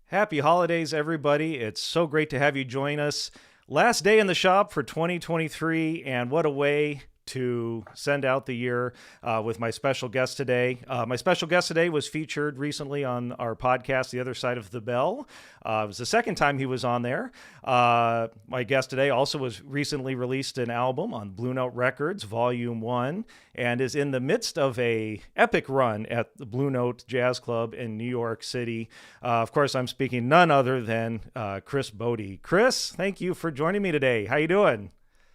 Happy holidays, everybody. It's so great to have you join us. Last day in the shop for 2023, and what a way to send out the year with my special guest today. My special guest today was featured recently on our podcast, The Other Side of the Bell. It was the second time he was on there. My guest today also was recently released an album on Blue Note Records, Volume 1, and is in the midst of a epic run at the Blue Note Jazz Club in New York City. Of course, I'm speaking none other than Chris Botti. Chris, thank you for joining me today. How you doing?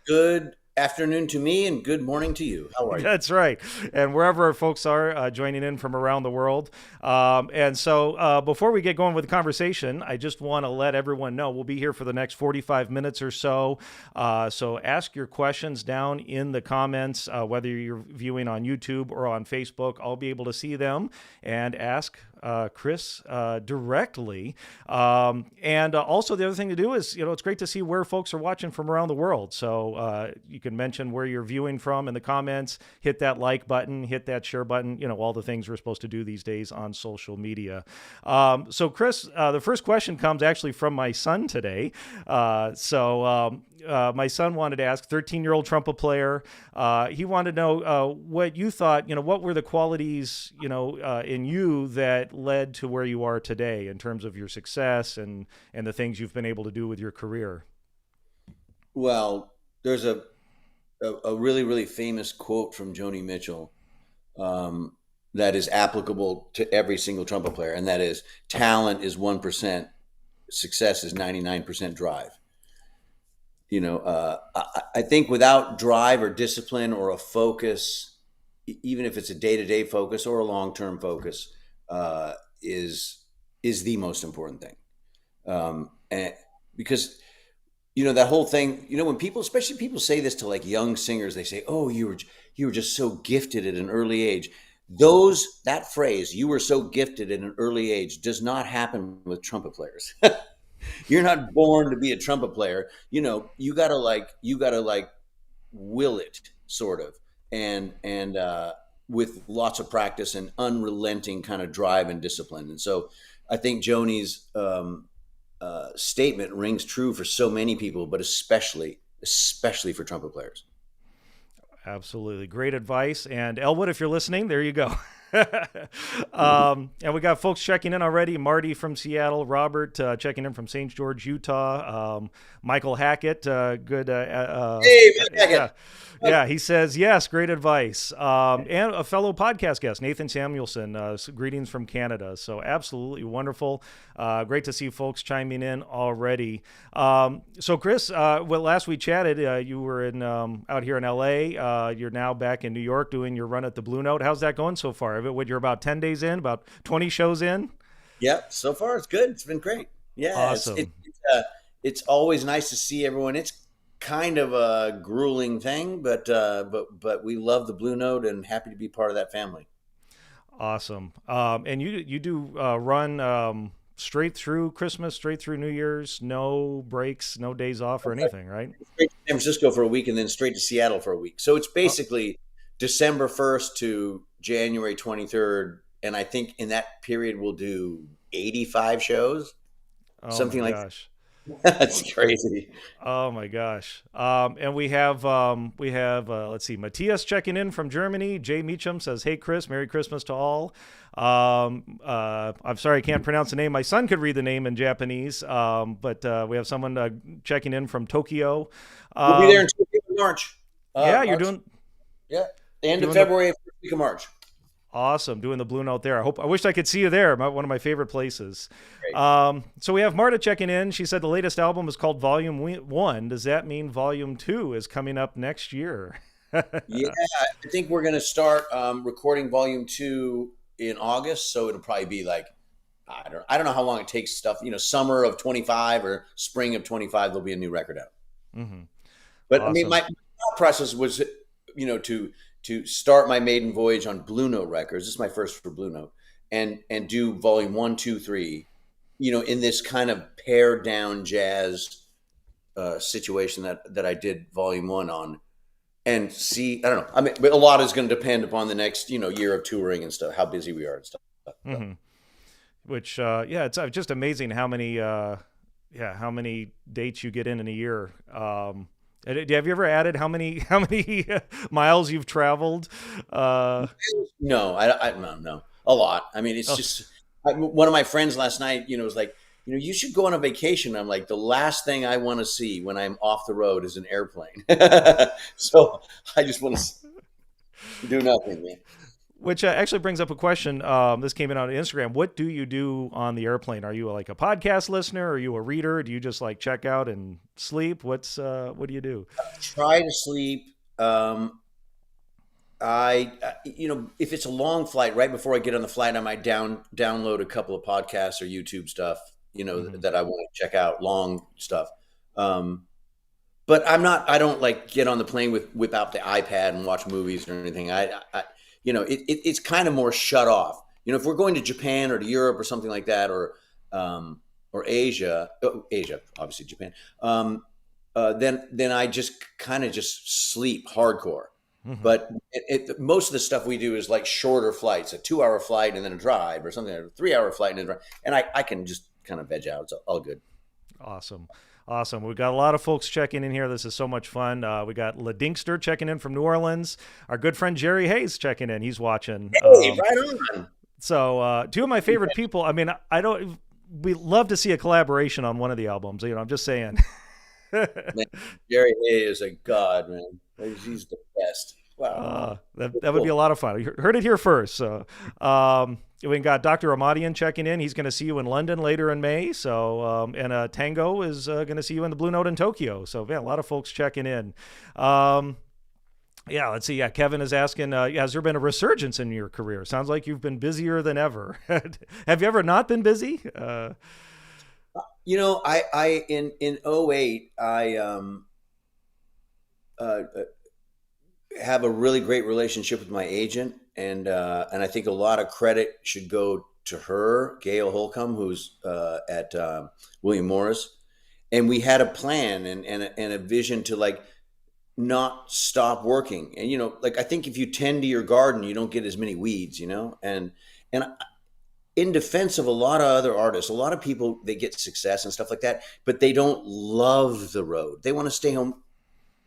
Good afternoon to me and good morning to you. How are you? That's right. And wherever folks are joining in from around the world. And so before we get going with the conversation, I just want to let everyone know we'll be here for the next 45 minutes or so. So ask your questions down in the comments, whether you're viewing on YouTube or on Facebook. I'll be able to see them and ask Chris directly. And also the other thing to do is, it's great to see where folks are watching from around the world. So you can mention where you're viewing from in the comments, hit that like button, hit that share button, all the things we're supposed to do these days on social media. So Chris, the first question comes actually from my son today. My son wanted to ask, 13-year-old trumpet player, he wanted to know what you thought, what were the qualities, in you that led to where you are today in terms of your success and the things you've been able to do with your career? Well, there's a really, really famous quote from Joni Mitchell that is applicable to every single trumpet player, and that is, talent is 1%, success is 99% drive. I think without drive or discipline or a focus, even if it's a day-to-day focus or a long-term focus, is the most important thing. And because that whole thing, when people, especially people, say this to like young singers, they say, "Oh, you were just so gifted at an early age." That phrase, "you were so gifted at an early age," does not happen with trumpet players. You're not born to be a trumpet player. You gotta will it, sort of, and with lots of practice and unrelenting kind of drive and discipline. And so I think Joni's statement rings true for so many people, but especially for trumpet players. Absolutely. Great advice. And Elwood, if you're listening, there you go. And we got folks checking in already. Marty from Seattle, Robert checking in from St. George, Utah. Michael Hackett, good. Hey, Hackett. Yeah, he says, yes, great advice. And a fellow podcast guest, Nathan Samuelson, greetings from Canada. So absolutely wonderful. Great to see folks chiming in already. So Chris, last we chatted, you were out here in LA. You're now back in New York doing your run at the Blue Note. How's that going so far? You're about 10 days in, about 20 shows in? Yep, so far it's good. It's been great. Yeah, awesome. It's always nice to see everyone. It's kind of a grueling thing, but we love the Blue Note and happy to be part of that family. Awesome. And you do run straight through Christmas, straight through New Year's, no breaks, no days off or anything, right? Straight to San Francisco for a week and then straight to Seattle for a week. So it's basically December 1st to January 23rd. And I think in that period we'll do 85 shows. Something like that. That's crazy. Oh my gosh. And we have let's see, Matthias checking in from Germany. Jay Meacham says, "Hey Chris, Merry Christmas to all." I'm sorry, I can't pronounce the name. My son could read the name in Japanese. But we have someone checking in from Tokyo. We'll be there in March. You're March. doing. Yeah, the end of February, first week of March. Awesome. Doing the Blue Note there. I wish I could see you there. One of my favorite places. So we have Marta checking in. She said the latest album is called Volume 1. Does that mean Volume 2 is coming up next year? Yeah, I think we're going to start recording Volume 2 in August. So it'll probably be like, I don't know how long it takes stuff, summer of 25 or spring of 25, there'll be a new record out. Mm-hmm. But awesome. I mean, my process was, to start my maiden voyage on Blue Note Records. This is my first for Blue Note, and do Volume 1, 2, 3, in this kind of pared down jazz situation that I did Volume 1 on, and see, I don't know. I mean, but a lot is going to depend upon the next, year of touring and stuff, how busy we are and stuff. Mm-hmm. which yeah, it's just amazing how many how many dates you get in a year. Have you ever added how many miles you've traveled? No, I no, no, a lot. I mean, it's Oh, just one of my friends last night, was like, you should go on a vacation. I'm like, the last thing I want to see when I'm off the road is an airplane. So I just want to do nothing, man. which actually brings up a question. This came in on Instagram. What do you do on the airplane? Are you like a podcast listener? Are you a reader? Do you just like check out and sleep? What do you do? Try to sleep. If it's a long flight, right before I get on the flight, I might download a couple of podcasts or YouTube stuff, Hmm. that I want to check out, long stuff. Um, but I don't like get on the plane whip out the iPad and watch movies or anything. It's kind of more shut off. If we're going to Japan or to Europe or something like that, or Asia, obviously Japan, then I just kind of just sleep hardcore. Hmm. But most of the stuff we do is like shorter flights, a 2 hour flight and then a drive, or something, a 3 hour flight and then a drive. And I can just kind of veg out. It's all good. Awesome. Awesome. We've got a lot of folks checking in here. This is so much fun. We got Ladinkster checking in from New Orleans. Our good friend Jerry Hayes checking in. He's watching. Hey, right on. So two of my favorite people. I mean, I don't. We love to see a collaboration on one of the albums. I'm just saying. Man, Jerry Hay is a god, man. He's the best. Wow. That would be a Cool. lot of fun. You heard it here first. So we got Dr. Amadian checking in. He's going to see you in London later in May. So and Tango is going to see you in the Blue Note in Tokyo. So yeah, a lot of folks checking in. Um, yeah, let's see. Yeah, Kevin is asking, has there been a resurgence in your career? Sounds like you've been busier than ever. Have you ever not been busy? I in '08, I uh, have a really great relationship with my agent, and I think a lot of credit should go to her, Gail Holcomb, who's at William Morris, and we had a plan and a vision to like not stop working. And like, I think if you tend to your garden, you don't get as many weeds, and in defense of a lot of other artists, a lot of people, they get success and stuff like that, but they don't love the road. They want to stay home,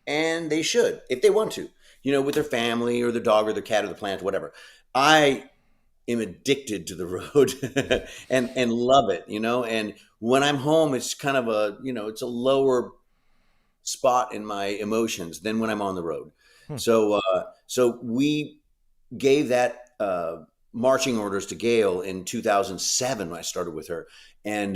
and they should if they want to, with their family or their dog or their cat or the plant, whatever. I am addicted to the road and love it, and when I'm home, it's kind of it's a lower spot in my emotions than when I'm on the road. Hmm. So we gave that marching orders to Gail in 2007 when I started with her, and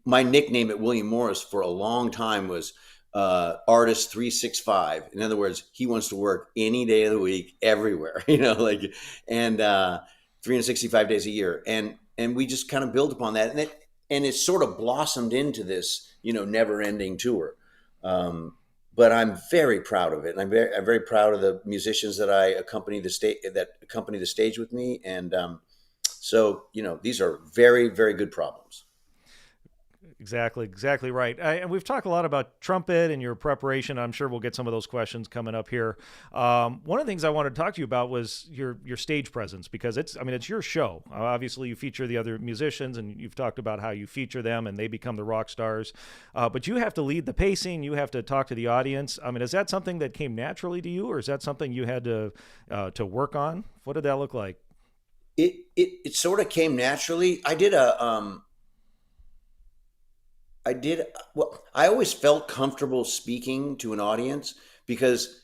my nickname at William Morris for a long time was Artist 365. In other words, he wants to work any day of the week, everywhere, and 365 days a year, and we just kind of built upon that, and it sort of blossomed into this, never ending tour. But I'm very proud of it, and I'm very proud of the musicians that accompany the stage with me, and so these are very, very good problems. Exactly right. And we've talked a lot about trumpet and your preparation. I'm sure we'll get some of those questions coming up here. One of the things I wanted to talk to you about was your stage presence, because it's your show. Obviously, you feature the other musicians, and you've talked about how you feature them and they become the rock stars. But you have to lead the pacing. You have to talk to the audience. I mean, is that something that came naturally to you, or is that something you had to work on? What did that look like? It sort of came naturally. Well, I always felt comfortable speaking to an audience because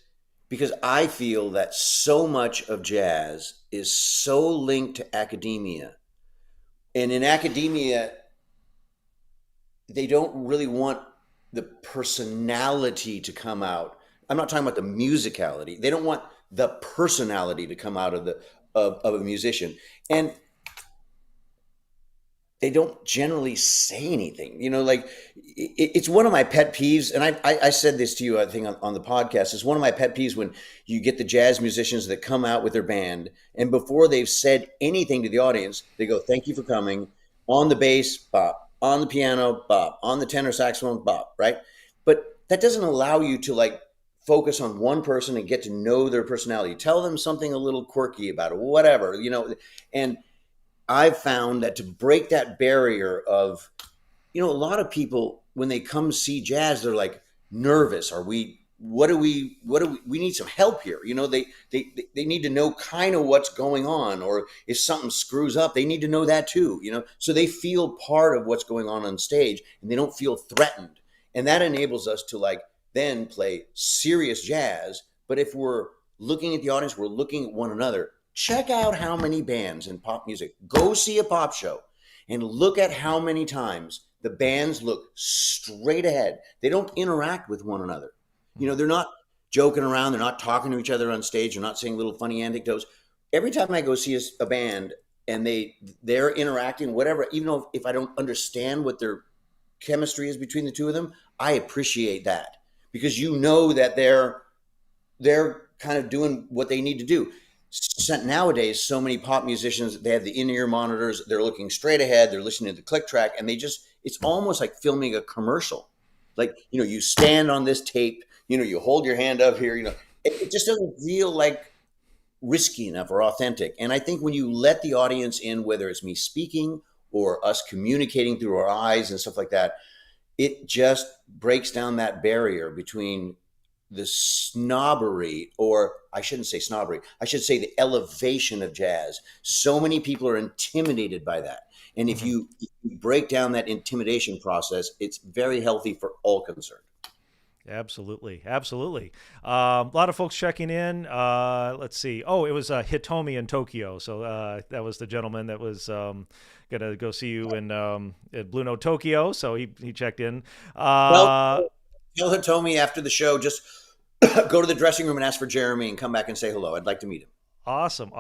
I feel that so much of jazz is so linked to academia. And in academia, they don't really want the personality to come out. I'm not talking about the musicality. They don't want the personality to come out of a musician. And they don't generally say anything, like it's one of my pet peeves. And I said this to you, I think on the podcast. It's one of my pet peeves when you get the jazz musicians that come out with their band, and before they've said anything to the audience, they go, "Thank you for coming." On the bass, bop. On the piano, bop. On the tenor saxophone, bop. Right. But that doesn't allow you to like focus on one person and get to know their personality. Tell them something a little quirky about it, whatever, and I've found that to break that barrier of, a lot of people, when they come see jazz, they're like nervous. We need some help here. They need to know kind of what's going on, or if something screws up, they need to know that too, so they feel part of what's going on stage and they don't feel threatened. And that enables us to then play serious jazz. But if we're looking at the audience, we're looking at one another. Check out how many bands in pop music, go see a pop show and look at how many times the bands look straight ahead. They don't interact with one another. They're not joking around. They're not talking to each other on stage. They're not saying little funny anecdotes. Every time I go see a band and they're interacting, whatever, even though if I don't understand what their chemistry is between the two of them, I appreciate that, because that they're kind of doing what they need to do. Nowadays, so many pop musicians, they have the in-ear monitors. They're looking straight ahead. They're listening to the click track, and it's almost like filming a commercial. You stand on this tape, you hold your hand up here, it just doesn't feel like risky enough or authentic. And I think when you let the audience in, whether it's me speaking or us communicating through our eyes and stuff like that, it just breaks down that barrier between the snobbery, or I shouldn't say snobbery, I should say the elevation of jazz. So many people are intimidated by that. And if you break down that intimidation process, it's very healthy for all concerned. Absolutely. Absolutely. A lot of folks checking in. Let's see. Oh, it was Hitomi in Tokyo. So that was the gentleman that was going to go see you at Blue Note Tokyo. So he checked in. Tell Hitomi after the show, just go to the dressing room and ask for Jeremy and come back and say hello. I'd like to meet him. Awesome.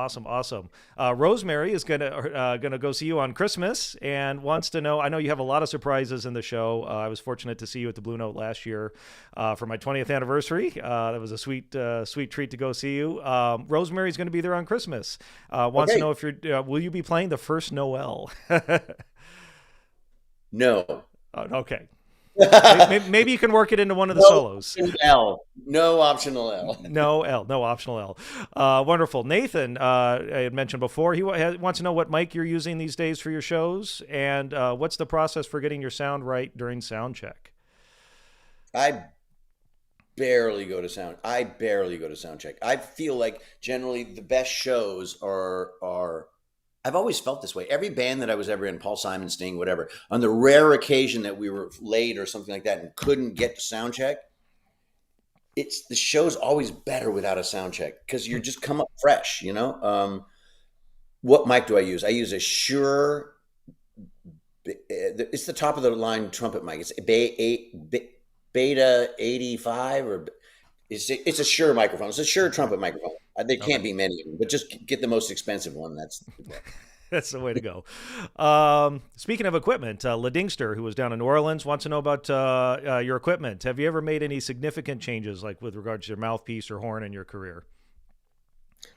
Rosemary is gonna go see you on Christmas and wants to know. I know you have a lot of surprises in the show. I was fortunate to see you at the Blue Note last year for my 20th anniversary. That was a sweet treat to go see you. Rosemary's going to be there on Christmas. Wants to know if will you be playing the first Noel? No. Oh, okay. Maybe you can work it into one of the solos. No optional L. No optional L. Wonderful. Nathan, I had mentioned before, he wants to know what mic you're using these days for your shows, and what's the process for getting your sound right during sound check? I barely go to sound check. I feel like generally the best shows are I've always felt this way. Every band that I was ever in, Paul Simon, Sting, whatever, on the rare occasion that we were late or something like that and couldn't get to sound check, the show's always better without a sound check because you just come up fresh, What mic do I use? I use a Shure. It's the top of the line trumpet mic. It's Beta 85 or it's a Shure microphone. It's a Shure trumpet microphone. There can't be many of them, but just get the most expensive one. That's the way to go. Speaking of equipment, Ladingster, who was down in New Orleans, wants to know about your equipment. Have you ever made any significant changes, like with regards to your mouthpiece or horn in your career?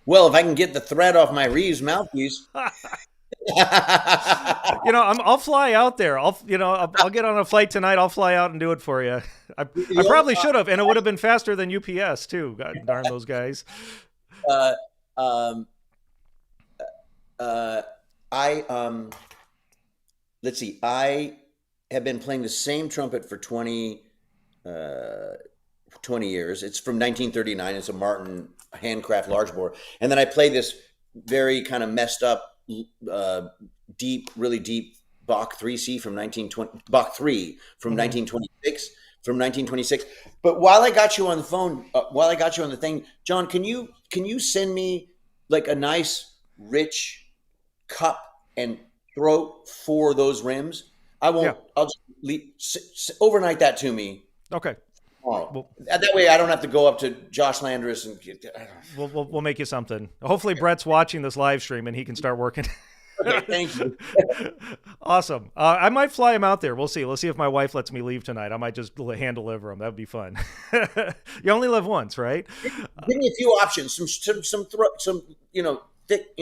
Well, if I can get the thread off my Reeves mouthpiece. I'll fly out there. I'll get on a flight tonight. I'll fly out and do it for you. I probably should have, and it would have been faster than UPS too. God darn those guys. Let's see. I have been playing the same trumpet for 20 years. It's from 1939. It's a Martin handcraft large bore. And then I play this very kind of messed up, really deep Bach 3C from 1920, Bach 3 from 1926. But while I got you on the phone, while I got you on the thing, John, can you send me like a nice rich cup and throat for those rims? I won't. Yeah. I'll just overnight that to me. Okay. Well, that way I don't have to go up to Josh Landris and we'll make you something. Hopefully Brett's watching this live stream and he can start working. Okay, thank you. Awesome. I might fly him out there. We'll see. Let's see if my wife lets me leave tonight. I might just hand deliver him. That'd be fun. You only live once, right? Give me a few options. Some throat, thick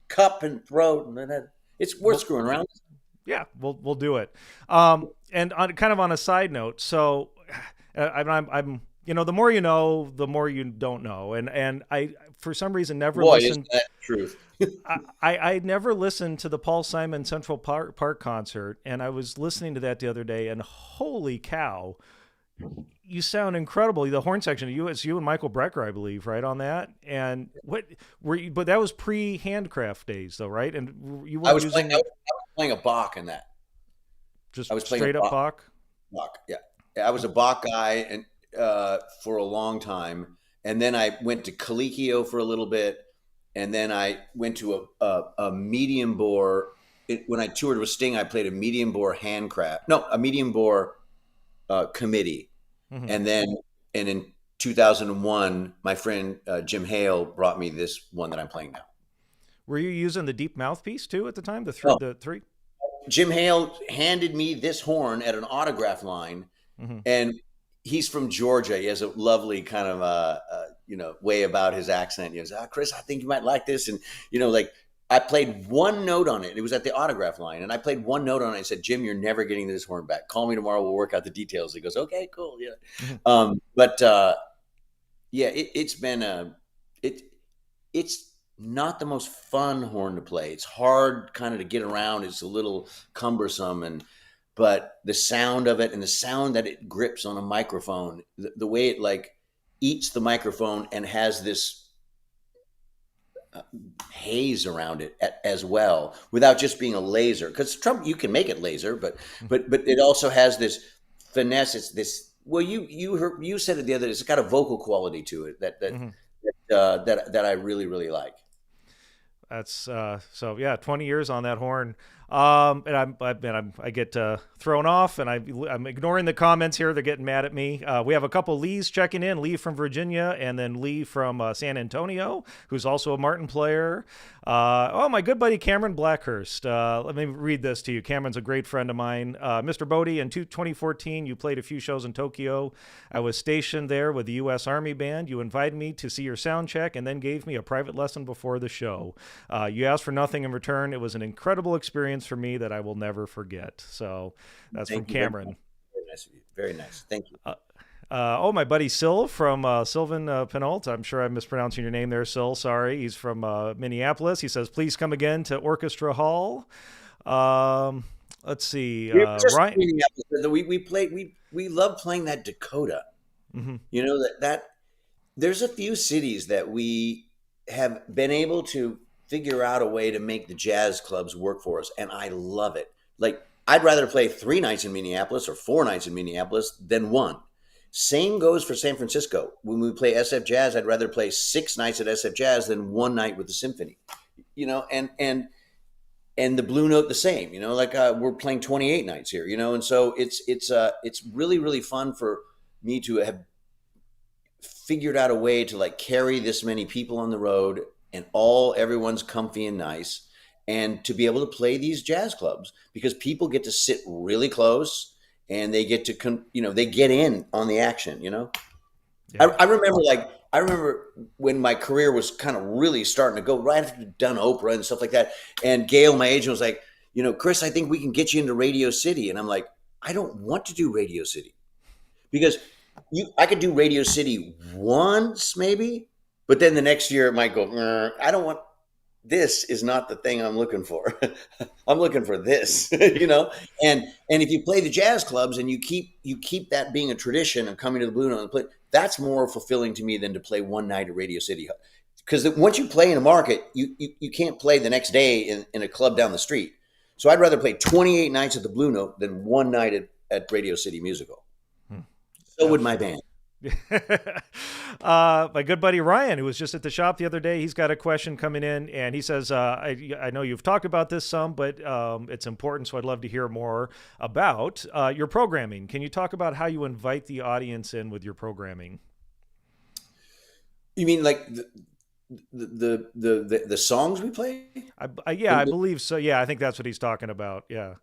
cup and throat, and it's worth screwing around. Yeah, we'll do it. And on a side note, so I'm the more you know, the more you don't know, and I for some reason never listened. Isn't that Truth. I never listened to the Paul Simon Central Park concert, and I was listening to that the other day, and holy cow, you sound incredible. The horn section, it's you and Michael Brecker, I believe, right on that. And what were you? But that was pre-handcraft days, though, right? And you I weren't was playing. using I was playing a Bach in that. just I was playing a straight up Bach. Bach. Yeah, I was a Bach guy, and for a long time, and then I went to Colicchio for a little bit, and then I went to a medium bore. When I toured with Sting, I played a medium bore handcraft. No, a medium bore committee, Mm-hmm. and in 2001, my friend Jim Hale brought me this one that I'm playing now. Were you using the deep mouthpiece too at the time? Oh, The three. Jim Hale handed me this horn at an autograph line, Mm-hmm. and he's from Georgia. He has a lovely kind of way about his accent. He goes, Chris, I think you might like this, and like I played one note on it. It was at the autograph line, and I played one note on it. I said, Jim, you're never getting this horn back. Call me tomorrow. We'll work out the details. He goes, okay, cool, yeah. Mm-hmm. But yeah, it's been it's not the most fun horn to play. It's hard kind of to get around. It's a little cumbersome, but the sound of it and the sound that it grips on a microphone, the way it like eats the microphone and has this haze around it as well, without just being a laser. Because you can make it laser, but it also has this finesse. It's this. Well, you said it the other day. It's got a vocal quality to it Mm-hmm. that I really really like. That's so yeah, 20 years on that horn. And I get thrown off, and I'm ignoring the comments here. They're getting mad at me. We have a couple Lees checking in. Lee from Virginia, and then Lee from San Antonio, who's also a Martin player. My good buddy Cameron Blackhurst. Let me read this to you. Cameron's a great friend of mine. Mr. Botti, in 2014, you played a few shows in Tokyo. I was stationed there with the U.S. Army Band. You invited me to see your sound check and then gave me a private lesson before the show. You asked for nothing in return. It was an incredible experience for me that I will never forget. So that's Thank from you Cameron. very nice of you. Very nice. Thank you. My buddy Sil from Sylvan Penalt. I'm sure I'm mispronouncing your name there, Sil. Sorry. He's from Minneapolis. He says, please come again to Orchestra Hall. Let's see. Ryan. We love playing that Dakota. Mm-hmm. You know that there's a few cities that we have been able to figure out a way to make the jazz clubs work for us, and I love it. Like, I'd rather play 3 nights in Minneapolis or 4 nights in Minneapolis than 1. Same goes for San Francisco. When we play SF Jazz, I'd rather play 6 nights at SF Jazz than 1 night with the symphony. And the Blue Note the same. Like we're playing 28 nights here. And so it's really really fun for me to have figured out a way to like carry this many people on the road, and everyone's comfy and nice, and to be able to play these jazz clubs because people get to sit really close and they get to they get in on the action. Yeah. I remember when my career was kind of really starting to go, right after I'd done Oprah and stuff like that, and Gail, my agent, was like, Chris, I think we can get you into Radio City. And I'm like, I don't want to do Radio City because I could do Radio City once maybe, but then the next year it might go, I don't want, this is not the thing I'm looking for. I'm looking for this, and if you play the jazz clubs and you keep that being a tradition of coming to the Blue Note and play, that's more fulfilling to me than to play 1 night at Radio City. Because once you play in a market, you can't play the next day in a club down the street. So I'd rather play 28 nights at the Blue Note than 1 night at Radio City Musical. So would my band. My good buddy Ryan, who was just at the shop the other day, he's got a question coming in, and he says, I know you've talked about this some, but it's important, so I'd love to hear more about your programming. Can you talk about how you invite the audience in with your programming? You mean like the songs we play? I believe so. Yeah, I think that's what he's talking about. Yeah.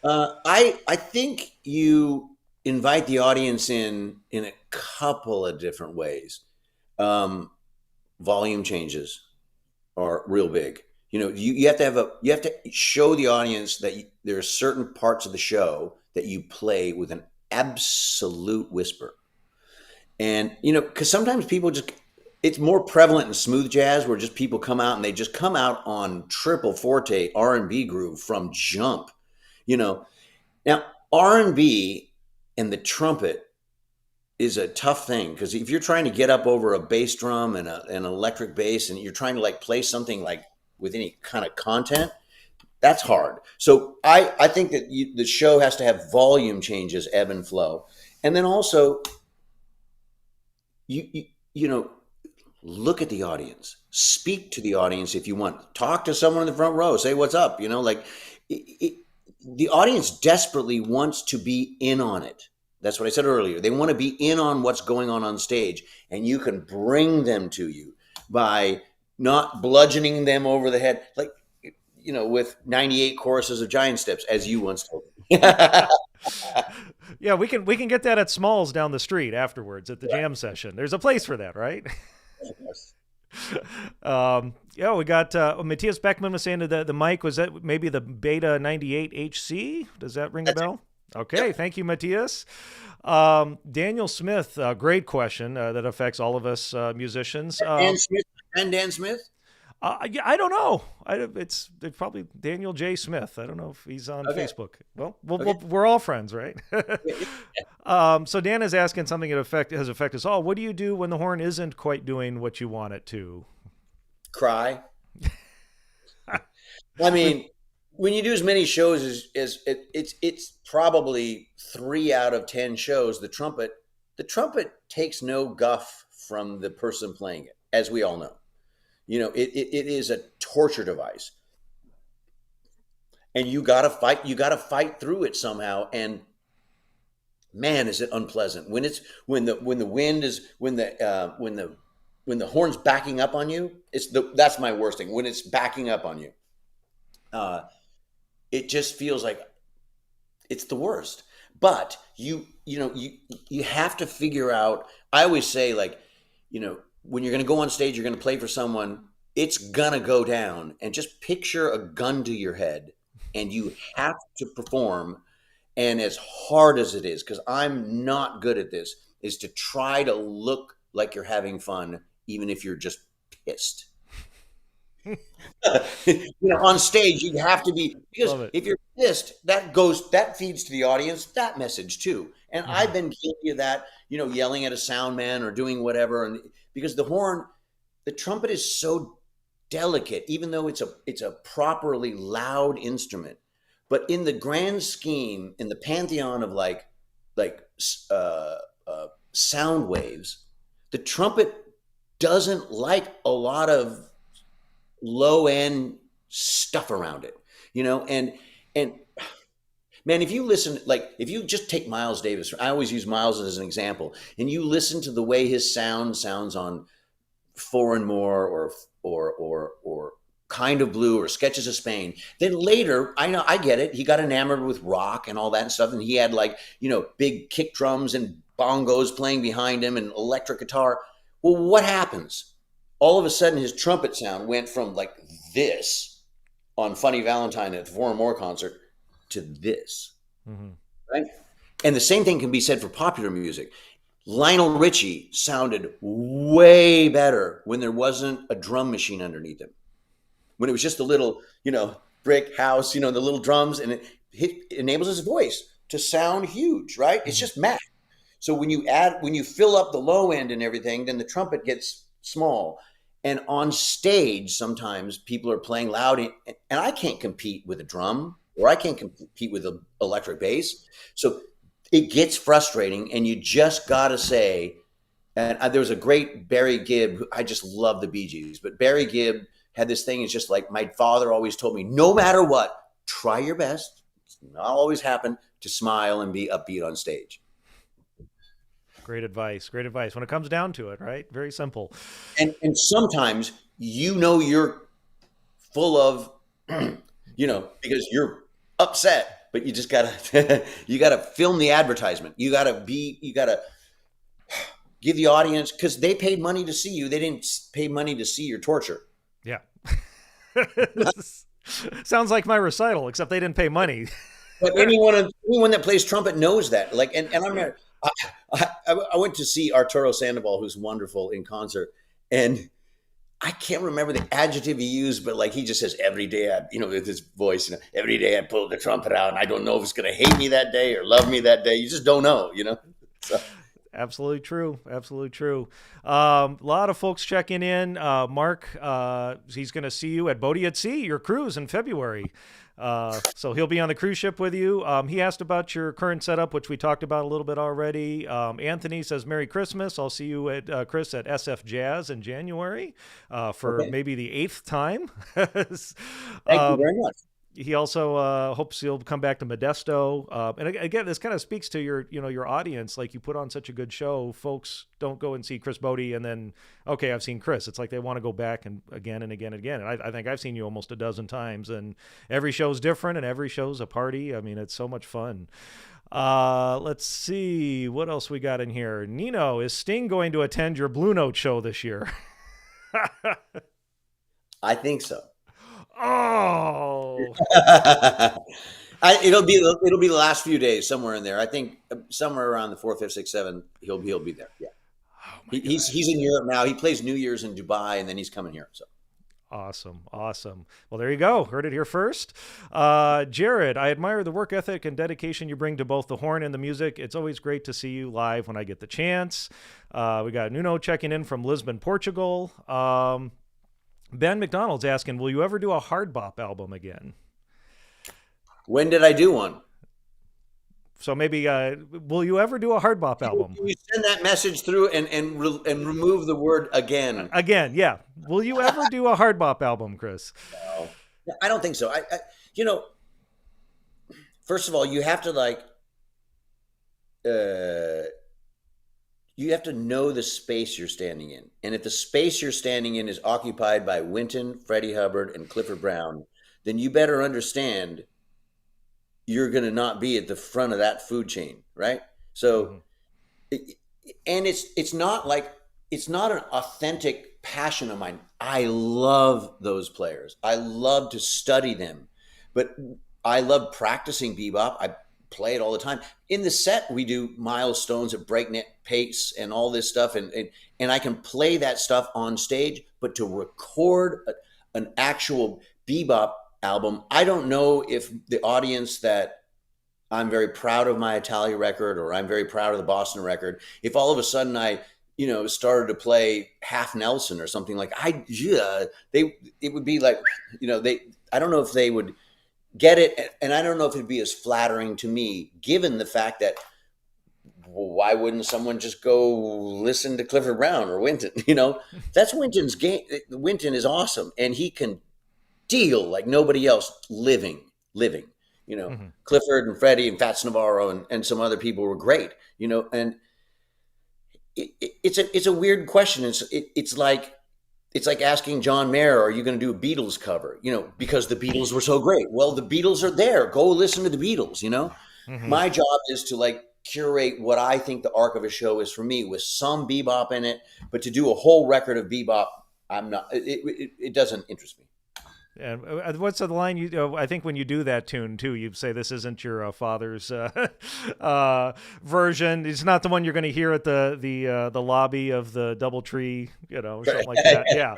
I think you invite the audience in a couple of different ways. Volume changes are real big. You have to show the audience that there are certain parts of the show that you play with an absolute whisper. And because sometimes people it's more prevalent in smooth jazz where just people come out and they just come out on triple forte R&B groove from jump, you know. Now, R&B and the trumpet is a tough thing because if you're trying to get up over a bass drum and an electric bass and you're trying to like play something like with any kind of content, that's hard. So I think that the show has to have volume changes, ebb and flow. And then also, you know, look at the audience, speak to the audience if you want, talk to someone in the front row, say what's up, you know, like the audience desperately wants to be in on it. That's what I said earlier. They want to be in on what's going on stage, and you can bring them to you by not bludgeoning them over the head, like, you know, with 98 choruses of giant steps, as you once told me. Yeah, we can get that at Smalls down the street afterwards at the jam session. There's a place for that, right? Yes. Yeah, we got Matthias Beckman was saying that the mic was that maybe the Beta 98 HC. Does that ring a bell? Okay, thank you, Matthias. Daniel Smith, great question that affects all of us musicians. Dan Smith and Dan Smith? Yeah, I don't know. It's probably Daniel J. Smith. I don't know if he's on Facebook. Well, we're all friends, right? So Dan is asking something that has affected us all. What do you do when the horn isn't quite doing what you want it to? Cry. I mean, when you do as many shows as it's probably 3 out of 10 shows, the trumpet takes no guff from the person playing it, as we all know. You know, it is a torture device, and you gotta fight through it somehow. And man, is it unpleasant when the horn's backing up on you. That's my worst thing, when it's backing up on you. It just feels like it's the worst. But you have to figure out. I always say, like, you know, when you're going to go on stage, you're going to play for someone, it's going to go down, and just picture a gun to your head and you have to perform. And as hard as it is, because I'm not good at this, is to try to look like you're having fun, even if you're just pissed. You know, on stage, you have to be, because if you're pissed, that feeds to the audience that message too. And I've been guilty of that, you know, yelling at a sound man or doing whatever. And because the trumpet is so delicate, even though it's a properly loud instrument, but in the grand scheme, in the pantheon of like sound waves, the trumpet doesn't like a lot of low end stuff around it, you know. And man, if you just take Miles Davis, I always use Miles as an example, and you listen to the way his sounds on Four and More or Kind of Blue or Sketches of Spain, then later, I get it, he got enamored with rock and all that stuff, and he had, like, you know, big kick drums and bongos playing behind him and electric guitar. Well, what happens? All of a sudden, his trumpet sound went from like this on Funny Valentine at the Four and More concert to this, right? And the same thing can be said for popular music. Lionel Richie sounded way better when there wasn't a drum machine underneath him. When it was just a little, you know, brick house, you know, the little drums, and it enables his voice to sound huge, right? It's just math. So when you fill up the low end and everything, then the trumpet gets small. And on stage, sometimes people are playing loud, and I can't compete with a drum, or I can't compete with an electric bass. So it gets frustrating, and you just got to say, and there was a great Barry Gibb, I just love the Bee Gees, but Barry Gibb had this thing. It's just like my father always told me, no matter what, try your best. It's not always happen to smile and be upbeat on stage. Great advice. Great advice. When it comes down to it, right? Very simple. And sometimes, you know, you're full of, you know, because you're upset, but you just gotta, you gotta film the advertisement. You gotta give the audience, because they paid money to see you. They didn't pay money to see your torture. Yeah. Sounds like my recital, except they didn't pay money. But anyone that plays trumpet knows that. Like, and I went to see Arturo Sandoval, who's wonderful, in concert, And I can't remember the adjective he used, but like he just says every day I, with his voice, every day I pull the trumpet out and I don't know if it's going to hate me that day or love me that day. You just don't know. So. Absolutely true. Absolutely true. A lot of folks checking in. Mark, he's going to see you at Botti at Sea, your cruise in February. So he'll be on the cruise ship with you. He asked about your current setup, which we talked about a little bit already. Anthony says, Merry Christmas. I'll see you at Chris at SF Jazz in January for maybe the 8th time. Thank you very much. He also hopes he'll come back to Modesto. And again, this kind of speaks to your audience. Like, you put on such a good show, folks don't go and see Chris Botti and then, okay, I've seen Chris. It's like they want to go back and again and again and again. And I think I've seen you almost a dozen times, and every show's different and every show's a party. I mean, it's so much fun. Let's see what else we got in here. Nino, is Sting going to attend your Blue Note show this year? I think so. Oh, it'll be the last few days somewhere in there. I think somewhere around the 4th, 5th, 6th, 7th, he'll be there. Yeah, he's in Europe now. He plays New Year's in Dubai, and then he's coming here. So awesome. Well, there you go. Heard it here first. Jared, I admire the work ethic and dedication you bring to both the horn and the music. It's always great to see you live when I get the chance. We got Nuno checking in from Lisbon, Portugal. Ben McDonald's asking, will you ever do a hard bop album again? When did I do one? So maybe, will you ever do a hard bop album? Can you send that message through and remove the word again? Again, yeah. Will you ever do a hard bop album, Chris? No, I don't think so. First of all, you have to you have to know the space you're standing in. And if the space you're standing in is occupied by Wynton, Freddie Hubbard, and Clifford Brown, then you better understand you're going to not be at the front of that food chain, right? So, and it's not an authentic passion of mine. I love those players. I love to study them, but I love practicing bebop. I play it all the time. In the set, we do milestones at breakneck pace and all this stuff, and I can play that stuff on stage. But to record an actual bebop album, I don't know if the audience that I'm very proud of my Italia record or I'm very proud of the Boston record, if all of a sudden I started to play Half Nelson or something like it would be like, I don't know if they would get it. And I don't know if it'd be as flattering to me, given the fact that, well, why wouldn't someone just go listen to Clifford Brown or Wynton? That's Wynton's game. Wynton is awesome. And he can deal like nobody else living. Clifford and Freddie and Fats Navarro and some other people were great, and it's a weird question. It's like asking John Mayer, are you going to do a Beatles cover? Because the Beatles were so great. Well, the Beatles are there. Go listen to the Beatles, My job is to curate what I think the arc of a show is for me, with some bebop in it, but to do a whole record of bebop, it doesn't interest me. And what's the line I think when you do that tune too, you say this isn't your father's version. It's not the one you're going to hear at the lobby of the DoubleTree, or something like that. Yeah.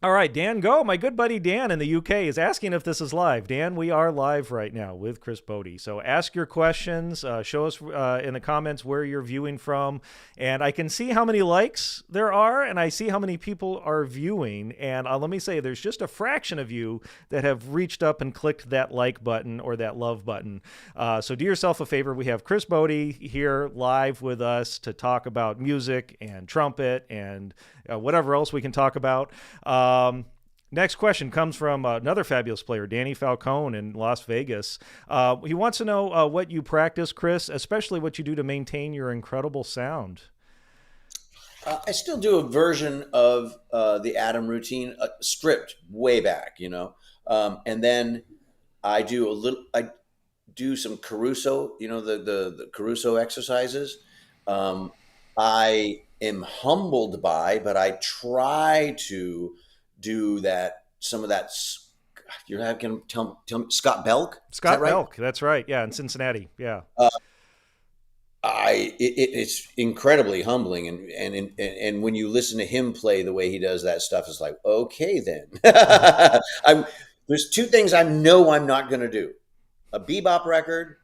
All right, Dan Go, my good buddy Dan in the UK is asking if this is live. Dan, we are live right now with Chris Botti. So ask your questions, show us in the comments where you're viewing from. And I can see how many likes there are, and I see how many people are viewing. And let me say, there's just a fraction of you that have reached up and clicked that like button or that love button. So do yourself a favor. We have Chris Botti here live with us to talk about music and trumpet and whatever else we can talk about. Next question comes from another fabulous player, Danny Falcone in Las Vegas. He wants to know what you practice, Chris, especially what you do to maintain your incredible sound. I still do a version of the Adam routine, stripped way back, and then I do some Caruso, the Caruso exercises. I am humbled by, but I try to do some of that. You're not going to tell me Scott Belk? Scott Belk, that's right. Yeah, in Cincinnati. Yeah. It's incredibly humbling, and when you listen to him play the way he does that stuff, it's like, okay, then. There's two things I know I'm not going to do: a bebop record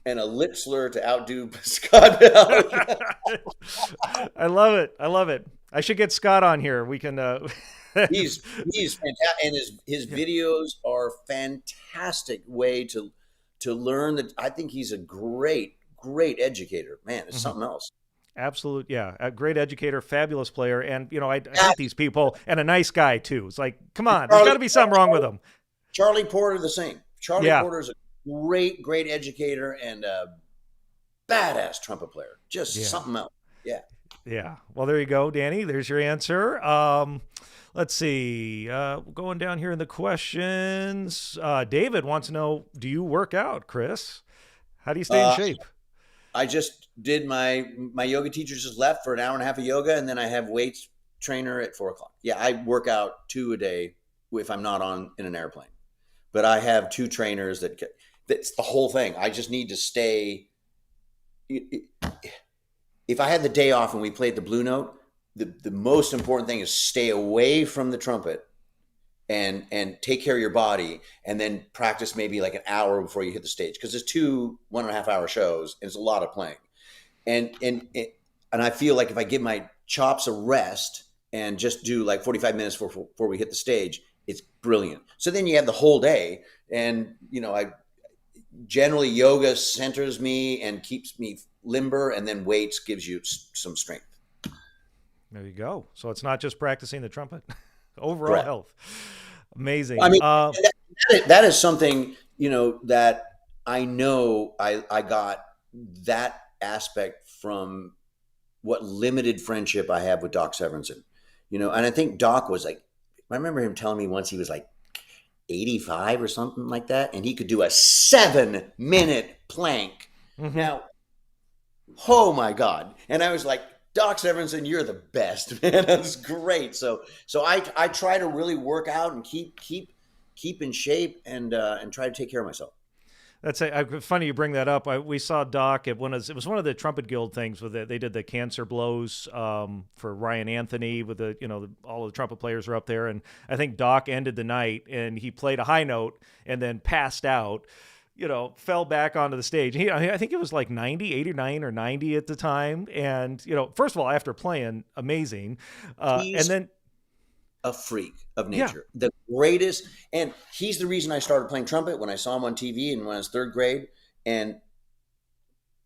and a lip slur to outdo Scott Bell. I love it. I love it. I should get Scott on here. We can. He's fantastic, and his Yeah. videos are fantastic way to learn. That I think he's a great educator. Man, it's Mhm. something else. Absolute, yeah. A great educator, fabulous player, and I hate these people, and a nice guy too. It's like, come on, there's got Charlie, to be something wrong with him. Charlie Porter the same. Charlie Yeah, Porter is a great educator and a badass trumpet player. Just yeah, something else. Yeah. yeah. Well, there you go, Danny. There's your answer. Let's see. Going down here in the questions, David wants to know: do you work out, Chris? How do you stay in Uh, shape? I just did my yoga teacher just left for an hour and a half of yoga, and then I have weights trainer at 4 o'clock. Yeah, I work out 2 a day if I'm not on in an airplane. But I have two trainers that's the whole thing. I just need to stay. If I had the day off and we played the Blue Note, the most important thing is stay away from the trumpet and take care of your body, and then practice maybe like an hour before you hit the stage, because there's two 1.5 hour shows and it's a lot of playing. And and and I feel like if I give my chops a rest and just do like 45 minutes before we hit the stage, it's brilliant. So then you have the whole day, and I generally yoga centers me and keeps me limber, and then weights gives you some strength. There you go. So it's not just practicing the trumpet. Overall Correct. health. I Amazing. mean, that is something that I know I got that aspect from what limited friendship I have with Doc Severinsen. And I think Doc was like, I remember him telling me once he was like 85 or something like that, and he could do a 7-minute plank. Mhm. Now, oh my God. And I was like, Doc Severinsen, you're the best, man. That's great. So I try to really work out and keep in shape, and try to take care of myself. Funny you bring that up. We saw Doc at it was one of the Trumpet Guild things with they did the cancer blows for Ryan Anthony with all the trumpet players were up there, and I think Doc ended the night and he played a high note and then passed out. Fell back onto the stage. I think it was like 90, 89 or 90 at the time. And, first of all, after playing, amazing. And He's then, a freak of yeah, nature, the greatest. And he's the reason I started playing trumpet when I saw him on TV and when I was third grade. And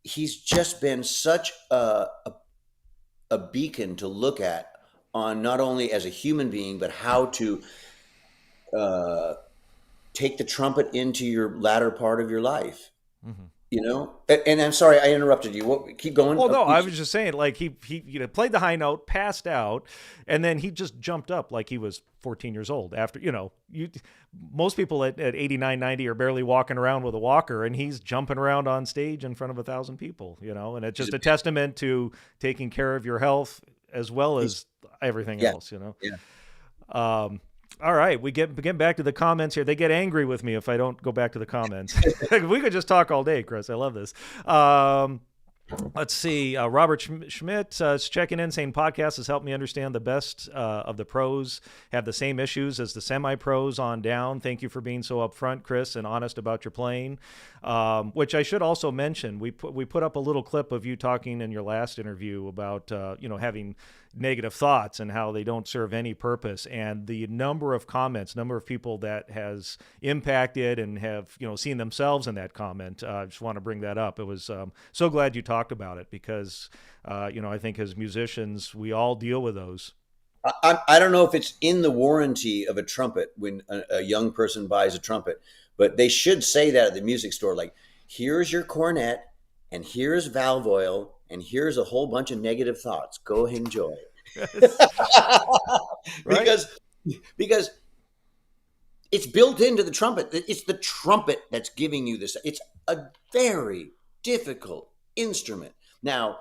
he's just been such a beacon to look at, on not only as a human being, but how to uh, take the trumpet into your latter part of your life. mhm. And I'm sorry I interrupted you. Keep going. Well, no, I was just saying, like he played the high note, passed out, and then he just jumped up like he was 14 years old. After most people at 89, 90 are barely walking around with a walker, and he's jumping around on stage in front of 1,000 people. And it's He's just a, a testament to taking care of your health as well he's, as everything yeah, else. yeah. Um, all right, we get back to the comments here. They get angry with me if I don't go back to the comments. We could just talk all day, Chris. I love this. Let's see. Robert Schmidt is checking in, saying podcast has helped me understand the best of the pros have the same issues as the semi-pros on down. Thank you for being so upfront, Chris, and honest about your playing. Which I should also mention. We put up a little clip of you talking in your last interview about having negative thoughts and how they don't serve any purpose, and the number of comments, number of people that has impacted and have seen themselves in that comment. I just want to bring that up. It was so glad you talked about it, because I think as musicians we all deal with those. I don't know if it's in the warranty of a trumpet when a young person buys a trumpet, but they should say that at the music store, like, here's your cornet, and here's valve oil, and here's a whole bunch of negative thoughts. Go enjoy. Right. because because it's built into the trumpet. It's the trumpet that's giving you this. It's a very difficult instrument. Now,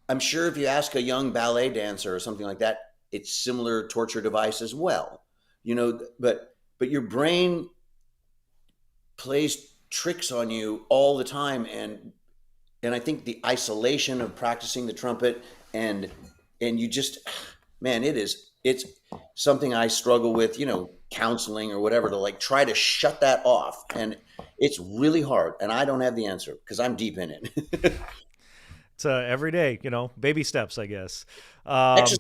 I'm sure if you ask a young ballet dancer or something like that, it's similar torture device as well. But your brain plays tricks on you all the time, and and I think the isolation of practicing the trumpet and you just, man, it's something I struggle with, counseling or whatever, to like try to shut that off, and it's really hard, and I don't have the answer because I'm deep in it. It's every day, baby steps, I guess. Exercise,